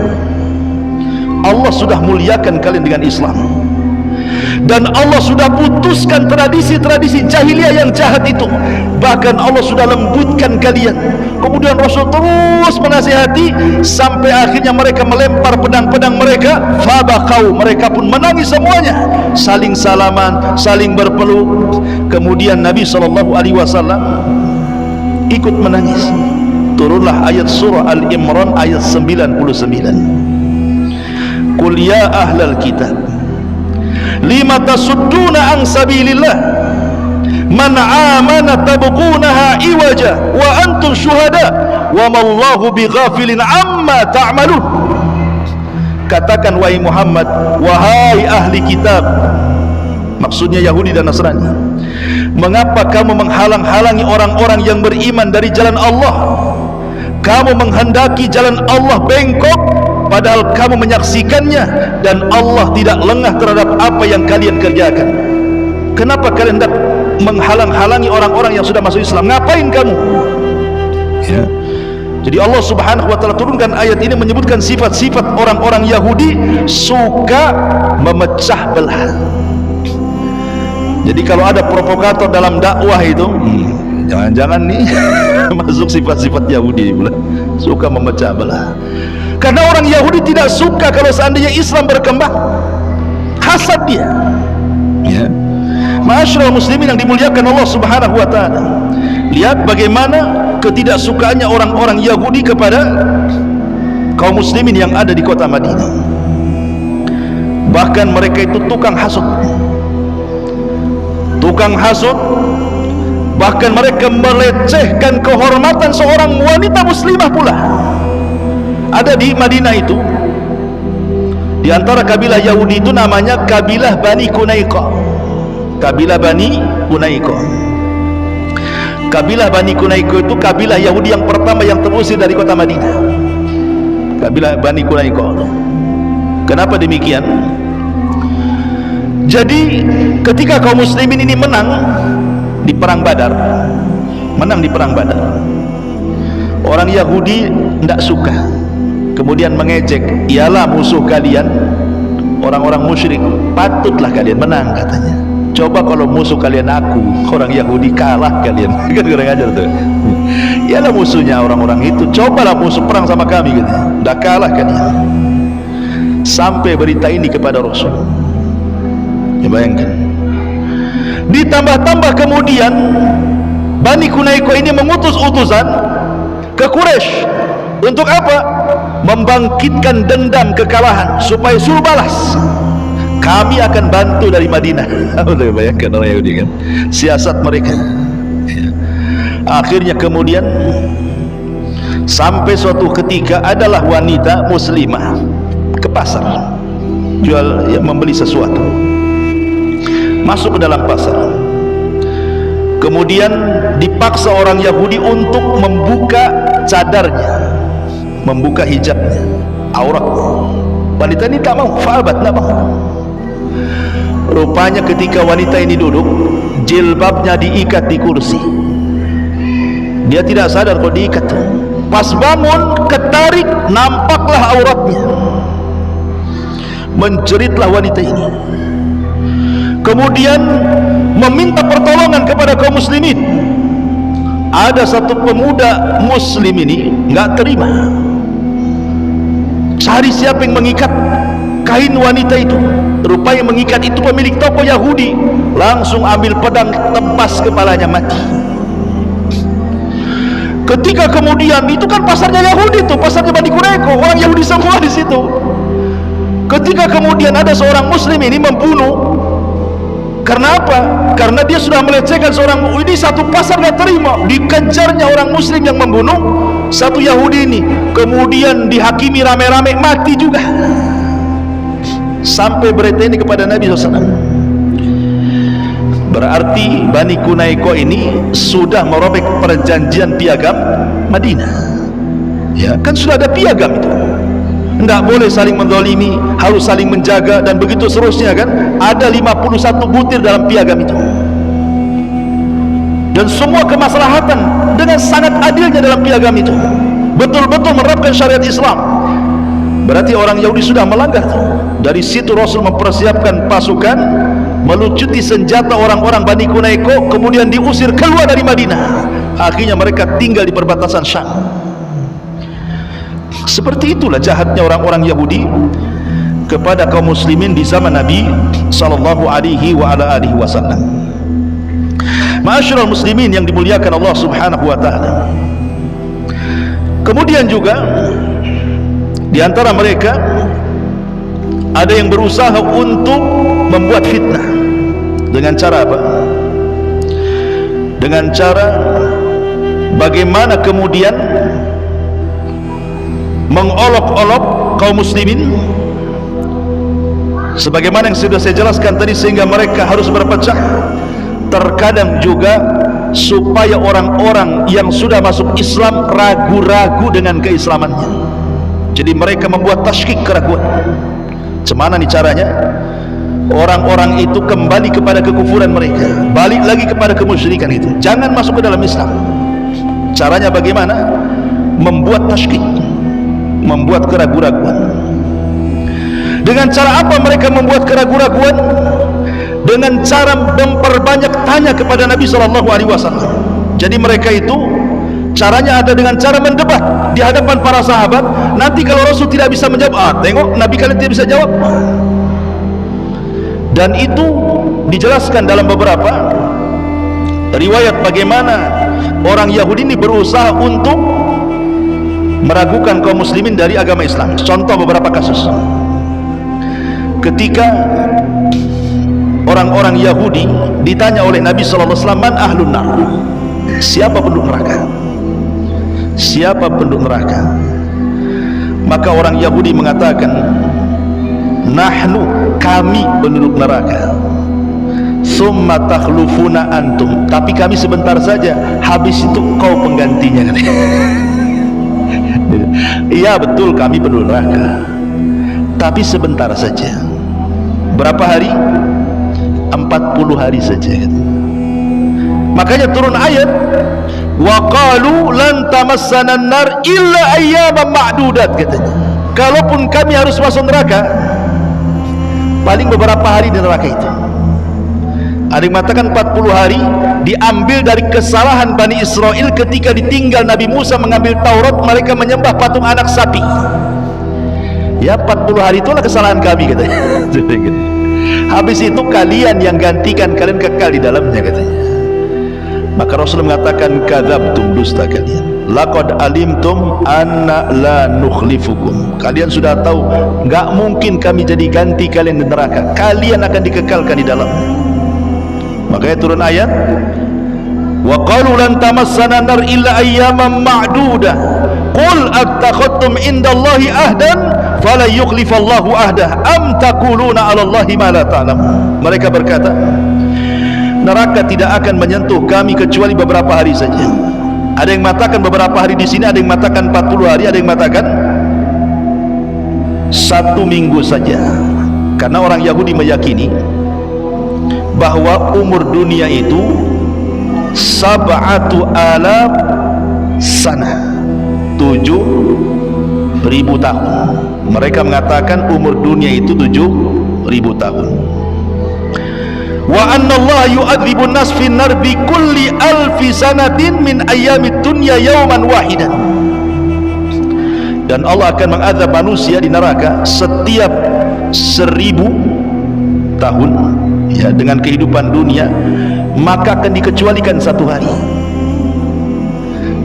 Allah sudah muliakan kalian dengan Islam, dan Allah sudah putuskan tradisi-tradisi jahiliyah yang jahat itu. Bahkan Allah sudah lembutkan kalian. Kemudian Rasul terus menasihati sampai akhirnya mereka melempar pedang-pedang mereka. Fabakau, mereka pun menangis semuanya, saling salaman, saling berpeluk. Kemudian Nabi SAW ikut menangis. Turunlah ayat surah Al-Imran ayat 99. Qul ya ahlal kitab lima tasudduna an sabilillah man amana tabqunaha iwaja wa antum syuhada wa mallahu bighafilin amma ta'malun. Katakan wahai Muhammad, wahai ahli kitab, maksudnya Yahudi dan Nasrani, mengapa kamu menghalang-halangi orang-orang yang beriman dari jalan Allah? kamu menghendaki jalan Allah bengkok, padahal kamu menyaksikannya dan Allah tidak lengah terhadap apa yang kalian kerjakan. Kenapa kalian hendak menghalang-halangi orang-orang yang sudah masuk Islam? Ngapain kamu? Ya. Jadi Allah Subhanahu wa taala turunkan ayat ini menyebutkan sifat-sifat orang-orang Yahudi suka memecah belah. Jadi kalau ada provokator dalam dakwah itu, jangan-jangan nih masuk sifat-sifat Yahudi pula, suka memecah belah. Karena orang Yahudi tidak suka kalau seandainya Islam berkembang, hasad dia. Ya. Ma'asyiral muslimin yang dimuliakan Allah Subhanahu wa taala, lihat bagaimana ketidaksukaannya orang-orang Yahudi kepada kaum muslimin yang ada di kota Madinah. Bahkan mereka itu tukang hasud, bahkan mereka melecehkan kehormatan seorang wanita muslimah pula. Ada di Madinah itu, di antara kabilah Yahudi itu namanya kabilah Bani Qunaiqa. Kabilah Bani Qunaiqa. Kabilah Bani Qunaiqa itu kabilah Yahudi yang pertama yang terusir dari kota Madinah. Kabilah Bani Qunaiqa. Kenapa demikian? Jadi ketika kaum muslimin ini menang di perang Badar, orang Yahudi tidak suka, kemudian mengejek, ialah musuh kalian orang-orang musyrik, patutlah kalian menang katanya. Coba kalau musuh kalian aku, orang Yahudi, kalah kalian. Kan kurang ajar tuh. Ialah musuhnya orang-orang itu, cobalah musuh perang sama kami gitu. Dah kalah kalian. Sampai berita ini kepada Rasul. Ya bayangkan. Ditambah-tambah kemudian Bani Qunaiqa ini mengutus utusan ke Quraisy. Untuk apa? Membangkitkan dendam kekalahan supaya suruh balas. Kami akan bantu dari Madinah. Udah bayangkan orang Yahudi kan, siasat mereka. Akhirnya kemudian sampai suatu ketika adalah wanita muslimah ke pasar jual, ya, membeli sesuatu, masuk ke dalam pasar. Kemudian dipaksa orang Yahudi untuk membuka cadarnya, membuka hijabnya, auratnya. Wanita ini tak mau, fa'abat, tak mau. Rupanya ketika wanita ini duduk, jilbabnya diikat di kursi. Dia tidak sadar kalau diikat. Pas bangun, ketarik, nampaklah auratnya. Menjeritlah wanita ini. Kemudian meminta pertolongan kepada kaum muslimin. Ada satu pemuda muslim ini nggak terima. Cari siapa yang mengikat kain wanita itu. Rupanya mengikat itu pemilik toko Yahudi. Langsung ambil pedang, tebas kepalanya, mati. Ketika kemudian, itu kan pasarnya Yahudi tuh, pasarnya Bani Qunaiqa, orang Yahudi semua di situ. Ketika kemudian ada seorang muslim ini membunuh. Karena apa? Karena dia sudah melecehkan seorang, ini satu pasar gak terima, dikejarnya orang muslim yang membunuh satu Yahudi ini. Kemudian dihakimi rame-rame, mati juga. Sampai berita ini kepada Nabi SAW. Berarti Bani Qunaiqa ini sudah merobek perjanjian piagam Madinah. Ya, kan sudah ada piagam itu. Tidak boleh saling menzalimi, harus saling menjaga, dan begitu seterusnya kan. Ada 51 butir dalam piagam itu. Dan semua kemaslahatan dengan sangat adilnya dalam piagam itu. Betul-betul menerapkan syariat Islam. Berarti orang Yahudi sudah melanggar. Dari situ Rasul mempersiapkan pasukan, melucuti senjata orang-orang Bani Qunaiqa, kemudian diusir keluar dari Madinah. Akhirnya mereka tinggal di perbatasan Syam. Seperti itulah jahatnya orang-orang Yahudi kepada kaum muslimin di zaman Nabi sallallahu alaihi wa ala alihi wasallam. Ma'asyiral muslimin yang dimuliakan Allah Subhanahu wa taala. Kemudian juga di antara mereka ada yang berusaha untuk membuat fitnah. Dengan cara apa? Dengan cara bagaimana kemudian mengolok-olok kaum muslimin, sebagaimana yang sudah saya jelaskan tadi, sehingga mereka harus berpecah. Terkadang juga supaya orang-orang yang sudah masuk Islam ragu-ragu dengan keislamannya. Jadi mereka membuat tasykik, keraguan. Cemana nih caranya? Orang-orang itu kembali kepada kekufuran mereka, balik lagi kepada kemusyrikan itu, jangan masuk ke dalam Islam. Caranya bagaimana? Membuat tasykik, membuat keraguan-raguan. Dengan cara apa mereka membuat keraguan-raguan? Dengan cara memperbanyak tanya kepada Nabi SAW. Jadi mereka itu caranya ada dengan cara mendebat di hadapan para sahabat. Nanti kalau Rasul tidak bisa menjawab, tengok Nabi kalian tidak bisa jawab. Dan itu dijelaskan dalam beberapa riwayat bagaimana orang Yahudi ini berusaha untuk meragukan kaum muslimin dari agama Islam. Contoh beberapa kasus. Ketika orang-orang Yahudi ditanya oleh Nabi SAW, man ahlun nar, siapa penduduk neraka? Siapa penduduk neraka? Maka orang Yahudi mengatakan, nahnu, kami penduduk neraka. Summa takhlufuna antum, tapi kami sebentar saja, habis itu kau penggantinya. Iya betul, kami penduduk neraka, tapi sebentar saja. Berapa hari? 40 hari saja. Makanya turun ayat, wa qalu lan tamassana an-nar illa ayyaman ma'dudat, katanya. Kalaupun kami harus masuk neraka, paling beberapa hari di neraka itu. Ada yang mengatakan 40 hari, diambil dari kesalahan Bani Israel ketika ditinggal Nabi Musa mengambil Taurat, mereka menyembah patung anak sapi. Ya 40 hari itulah kesalahan kami, katanya. Habis itu kalian yang gantikan, kalian kekal di dalamnya, katanya. Maka Rasul mengatakan, kadzabtum, dusta kalian. Laqad alimtum anna la nukhlifukum, kalian sudah tahu enggak mungkin kami jadi ganti kalian di neraka, kalian akan dikekalkan di dalamnya. Makanya turun ayat, wa qalu lan tamassana nar illa ayyaman ma'dudah qul attakhadtum indallahi ahdan fala yukhlifallahu ahdah am taquluna 'alallahi ma la ta'lamun. Mereka berkata, neraka tidak akan menyentuh kami kecuali beberapa hari saja. Ada yang mengatakan beberapa hari di sini, ada yang mengatakan 40 hari, ada yang mengatakan 1 minggu saja. Karena orang Yahudi meyakini bahwa umur dunia itu 7,000 sanah, 7.000 tahun. Mereka mengatakan umur dunia itu 7.000 tahun. Wa anna Allah yu'adzibun nas fin nar bi kulli alfi sanatin min ayyamid dunya yawman wahidan. Dan Allah akan mengazab manusia di neraka setiap 1000 tahun, ya, dengan kehidupan dunia, maka akan dikecualikan 1 hari.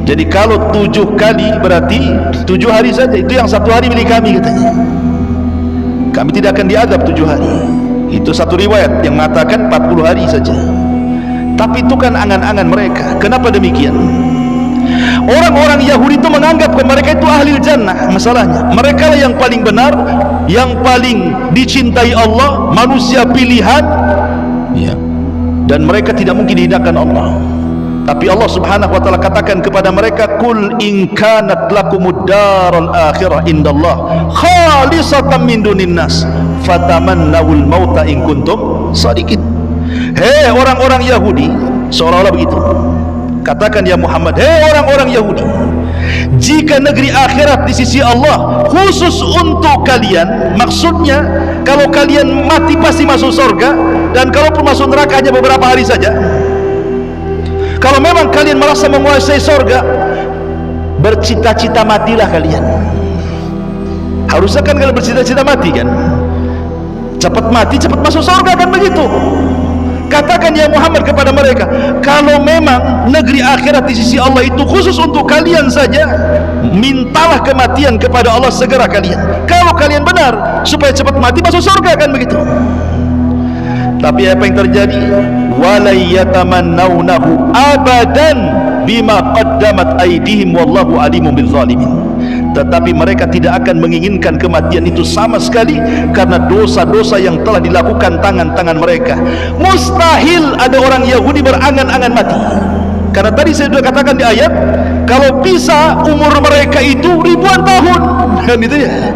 Jadi kalau 7 kali berarti 7 hari saja, itu yang 1 hari milik kami, katanya. Kami tidak akan diazab 7 hari. Itu satu riwayat yang mengatakan 40 hari saja. Tapi itu kan angan-angan mereka. Kenapa demikian? Orang-orang Yahudi itu menganggap bahwa mereka itu ahli jannah. Masalahnya mereka lah yang paling benar, yang paling dicintai Allah, manusia pilihan, ya. Dan mereka tidak mungkin dihinakan Allah. Tapi Allah Subhanahu wa taala katakan kepada mereka, "Qul in kanat lakumud darul akhirah indallah khalisatan min dunin nas fatamannawul mauta in kuntum shadiqin." Hei orang-orang Yahudi, seolah-olah begitu. Katakan ya Muhammad, hei orang-orang Yahudi, jika negeri akhirat di sisi Allah khusus untuk kalian, maksudnya kalau kalian mati pasti masuk surga, dan kalaupun masuk neraka hanya beberapa hari saja. Kalau memang kalian merasa menguasai surga, bercita-cita matilah kalian. Harusnya kan kalian bercita-cita mati, kan? Cepat mati, cepat masuk surga, kan begitu? Katakan ya Muhammad kepada mereka, kalau memang negeri akhirat di sisi Allah itu khusus untuk kalian saja, mintalah kematian kepada Allah segera kalian. Kalau kalian benar, supaya cepat mati masuk surga, kan begitu? Tapi apa yang terjadi? Wala yatamannawnahu abadan bima qaddamat aydihim wallahu alimun bizzalimin. Tetapi mereka tidak akan menginginkan kematian itu sama sekali, karena dosa-dosa yang telah dilakukan tangan-tangan mereka. Mustahil ada orang Yahudi berangan-angan mati. Karena tadi saya sudah katakan di ayat, kalau bisa umur mereka itu ribuan tahun, kan itu ya.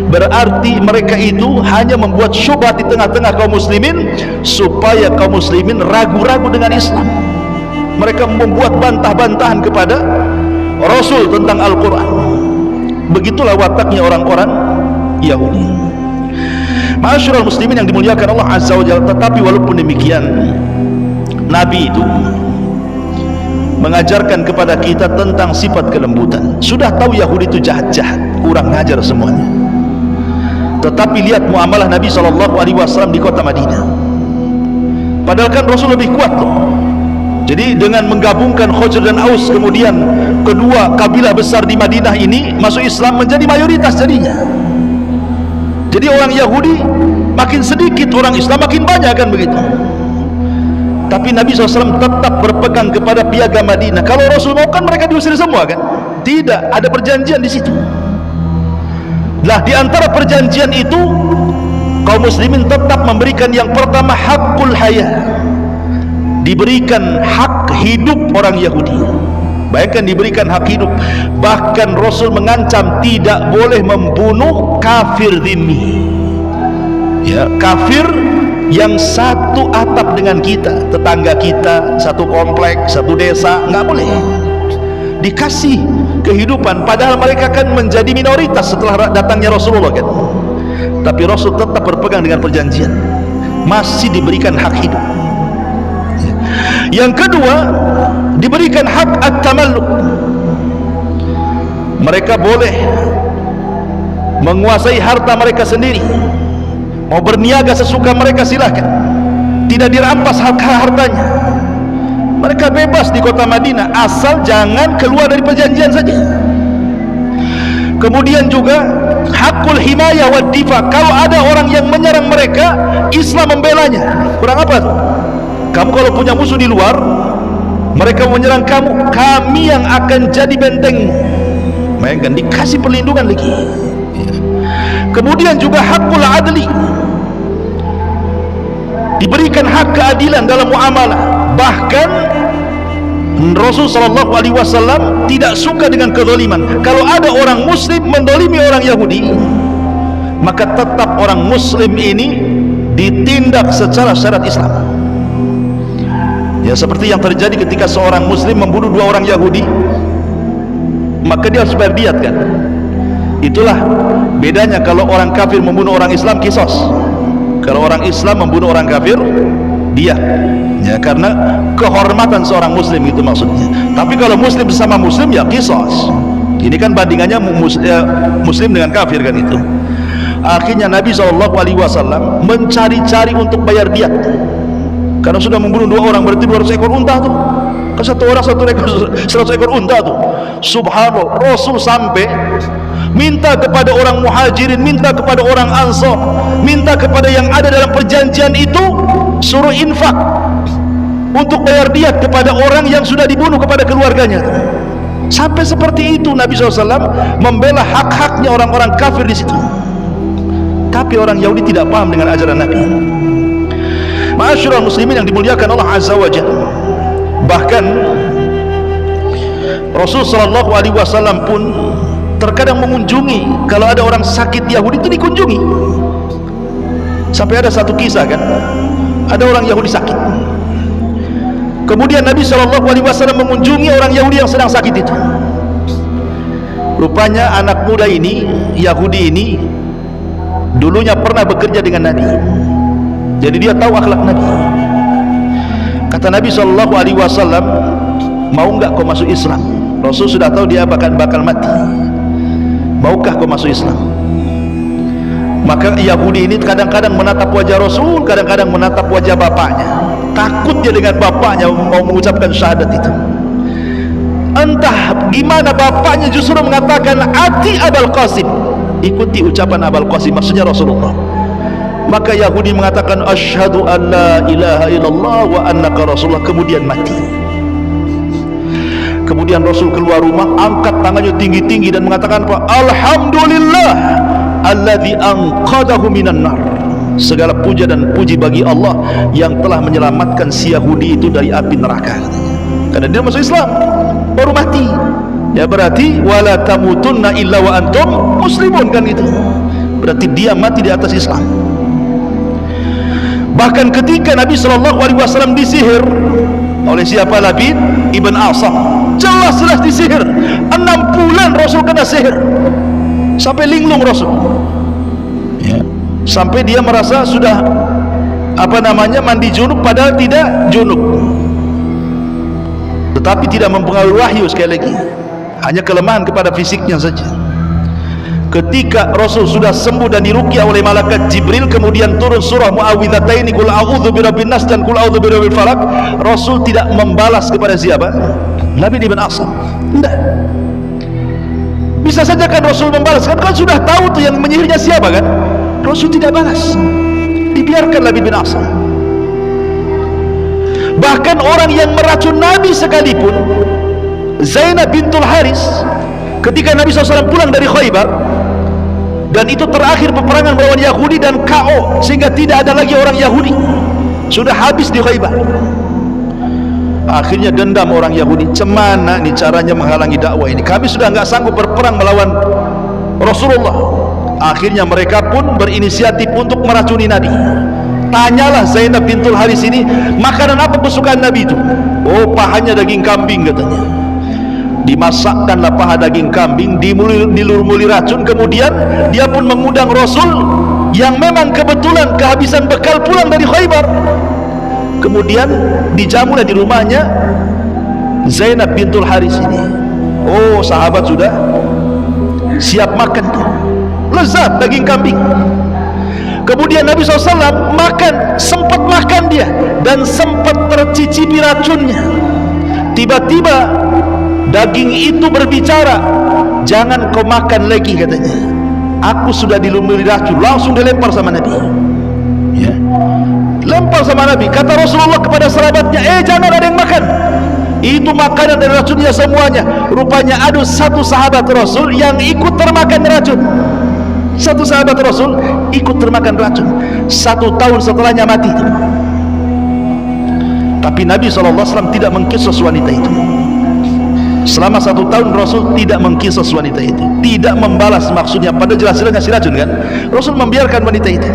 Berarti mereka itu hanya membuat syubhat di tengah-tengah kaum muslimin supaya kaum muslimin ragu-ragu dengan Islam. Mereka membuat bantah-bantahan kepada Rasul tentang Al-Quran. Begitulah wataknya orang-orang Yahudi. Ma'asyiral muslimin yang dimuliakan Allah Azza wa Jalla. Tetapi walaupun demikian, Nabi itu mengajarkan kepada kita tentang sifat kelembutan. Sudah tahu Yahudi itu jahat-jahat, kurang ngajar semuanya. Tetapi lihat muamalah Nabi SAW di kota Madinah. Padahal kan Rasul lebih kuat loh. Jadi dengan menggabungkan Khazraj dan Aus, kemudian kedua kabilah besar di Madinah ini masuk Islam, menjadi mayoritas jadinya. Jadi orang Yahudi makin sedikit, orang Islam makin banyak, kan begitu. Tapi Nabi SAW tetap berpegang kepada piagam Madinah. Kalau Rasul mau kan mereka diusir semua, kan? Tidak, ada perjanjian di situ. Lah di antara perjanjian itu, kaum muslimin tetap memberikan yang pertama hakul haya. Diberikan hak hidup orang Yahudi. Bayangkan, diberikan hak hidup. Bahkan Rasul mengancam tidak boleh membunuh kafir dhimmi. Ya, kafir yang satu atap dengan kita, tetangga kita, satu komplek, satu desa, nggak boleh dikasih kehidupan. Padahal mereka kan menjadi minoritas setelah datangnya Rasulullah, kan. Tapi Rasul tetap berpegang dengan perjanjian, masih diberikan hak hidup. Yang kedua, diberikan hak at-tamalluk. Mereka boleh menguasai harta mereka sendiri. Mau berniaga sesuka mereka silahkan, tidak dirampas hartanya. Mereka bebas di kota Madinah, asal jangan keluar dari perjanjian saja. Kemudian juga hakul himayah wa difa. Kalau ada orang yang menyerang mereka, Islam membelanya. Kurang apa tuh? Kamu kalau punya musuh di luar, mereka menyerang kamu, kami yang akan jadi benteng. Bayangkan, dikasih perlindungan lagi. Kemudian juga hakul adli, diberikan hak keadilan dalam muamalah. Bahkan Rasul SAW tidak suka dengan kezaliman. Kalau ada orang muslim mendolimi orang Yahudi, maka tetap orang muslim ini ditindak secara syariat Islam. Ya, seperti yang terjadi ketika seorang muslim membunuh dua orang Yahudi, maka dia harus bayar diat, kan. Itulah bedanya kalau orang kafir membunuh orang Islam, kisos. Kalau orang Islam membunuh orang kafir, diat. Ya, karena kehormatan seorang muslim, itu maksudnya. Tapi kalau muslim bersama muslim, ya kisos. Ini kan bandingannya muslim dengan kafir, kan itu. Akhirnya Nabi SAW mencari-cari untuk bayar diat. Karena sudah membunuh dua orang, berarti 200 ekor unta tuh. Kan satu orang 100 ekor unta tuh. Subhanallah, Rasul sampai minta kepada orang muhajirin, minta kepada orang ansor, minta kepada yang ada dalam perjanjian itu, suruh infak untuk bayar diat kepada orang yang sudah dibunuh, kepada keluarganya. Sampai seperti itu Nabi SAW membela hak-haknya orang-orang kafir di situ. Tapi orang Yahudi tidak paham dengan ajaran Nabi. Ma'asyiral muslimin yang dimuliakan Allah Azza wa Jalla. Bahkan Rasul SAW pun terkadang mengunjungi. Kalau ada orang sakit Yahudi itu dikunjungi. Sampai ada satu kisah, kan, ada orang Yahudi sakit, kemudian Nabi SAW mengunjungi orang Yahudi yang sedang sakit itu. Rupanya anak muda ini, Yahudi ini, dulunya pernah bekerja dengan Nabi, jadi dia tahu akhlak Nabi. Kata Nabi SAW, mau enggak kau masuk Islam? Rasul sudah tahu dia bakal mati. Maukah kau masuk Islam? Maka Yahudi ini kadang-kadang menatap wajah Rasul, kadang-kadang menatap wajah bapaknya. Takut dia dengan bapaknya mau mengucapkan syahadat itu. Entah gimana bapaknya justru mengatakan ati Abul Qasim, ikuti ucapan Abul Qasim, maksudnya Rasulullah. Maka Yahudi mengatakan asyhadu an la ilaha illallah wa annaka rasulullah, kemudian mati. Kemudian Rasul keluar rumah, angkat tangannya tinggi-tinggi dan mengatakan apa? Alhamdulillah alladzi anqadahu minan nar. Segala puja dan puji bagi Allah yang telah menyelamatkan si Yahudi itu dari api neraka. karena dia masuk Islam baru mati. Ya berarti wala tamutunna illa wa antum muslimun, kan itu berarti dia mati di atas Islam. Bahkan ketika Nabi SAW disihir oleh siapa? Labid ibn Asam, jelas-jelas disihir 6 bulan Rasul kena sihir sampai linglung Rasul ya. Sampai dia merasa sudah mandi junub, padahal tidak junub, tetapi tidak mempengaruhi wahyu. Sekali lagi, hanya kelemahan kepada fisiknya saja. Ketika Rasul sudah sembuh dan diruqyah oleh malaikat Jibril, kemudian turun surah Muawwidhataini, Qul a'udzu birabbin nas dan Qul a'udzu birabbil falaq, Rasul tidak membalas kepada siapa? Labid ibn Asam. Tidak. Bisa saja kan Rasul membalas, kan sudah tahu tuh yang menyihirnya siapa kan? Rasul tidak balas, dibiarkan Labid bin Asam. Bahkan orang yang meracun Nabi sekalipun, Zainab bintul Haris, ketika Nabi SAW pulang dari Khaybar, dan itu terakhir peperangan melawan Yahudi dan KO, sehingga tidak ada lagi orang Yahudi, sudah habis di Khaybar. Akhirnya dendam orang Yahudi, cemana nih caranya menghalangi dakwah ini, kami sudah nggak sanggup berperang melawan Rasulullah. Akhirnya mereka pun berinisiatif untuk meracuni Nabi. Tanyalah Zainab bintul Haris ini, makanan apa kesukaan Nabi itu? Oh, pahanya daging kambing katanya. Dimasakkanlah paha daging kambing, dilumuri racun, kemudian dia pun mengundang Rasul yang memang kebetulan kehabisan bekal pulang dari Khaybar. Kemudian dijamulah di rumahnya Zainab bintul Haris ini. Oh, sahabat sudah siap makan tuh, lezat daging kambing. Kemudian Nabi SAW sempat makan dia, dan sempat tercicipi racunnya. Tiba-tiba daging itu berbicara, jangan kau makan lagi katanya, aku sudah dilumuri racun. Langsung dilempar sama Nabi ya. Lempar sama Nabi. Kata Rasulullah kepada sahabatnya, jangan ada yang makan, itu makanan dan racunnya semuanya. Rupanya ada satu sahabat Rasul yang ikut termakan racun. Satu sahabat Rasul ikut termakan racun, 1 tahun setelahnya mati itu. Tapi Nabi SAW tidak mengkisos wanita itu. Selama 1 tahun Rasul tidak mengkisos wanita itu, tidak membalas, maksudnya pada jelas-jelas ngasih racun kan. Rasul membiarkan wanita itu.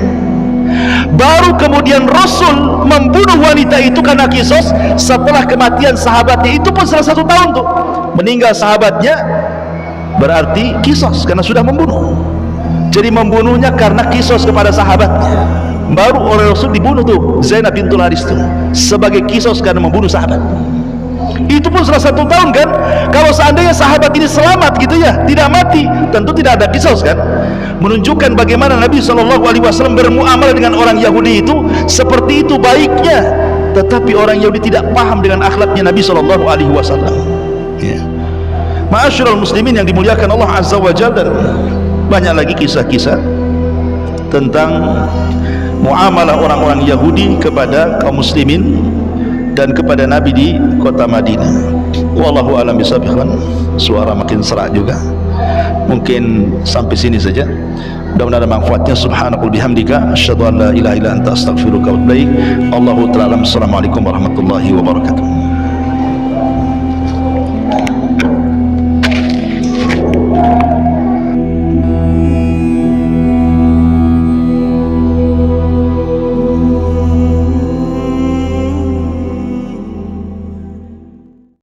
Baru kemudian Rasul membunuh wanita itu karena kisos setelah kematian sahabatnya. Itu pun salah 1 tahun tuh, meninggal sahabatnya, berarti kisos karena sudah membunuh. Jadi membunuhnya karena kisos kepada sahabatnya. Baru oleh Rasul dibunuh tuh Zainab bintul Haris tuh sebagai kisos karena membunuh sahabat. Itu pun salah 1 tahun kan. Kalau seandainya sahabat ini selamat gitu ya, tidak mati, tentu tidak ada kisos kan. Menunjukkan bagaimana Nabi SAW bermuamalah dengan orang Yahudi itu seperti itu baiknya. Tetapi orang Yahudi tidak paham dengan akhlaknya Nabi SAW ya. Ma'asyiral muslimin yang dimuliakan Allah Azza wa Jalla, dan banyak lagi kisah-kisah tentang muamalah orang-orang Yahudi kepada kaum muslimin dan kepada Nabi di kota Madinah. Wallahu a'lam bishawab. Suara makin serak juga. Mungkin sampai sini saja. Mudah-mudahan ada manfaatnya. Subhanakal bihamdika asyhadu an la ilaha illa anta astaghfiruka wa atubu ilaik. Allahu ta'ala. Assalamualaikum warahmatullahi wabarakatuh.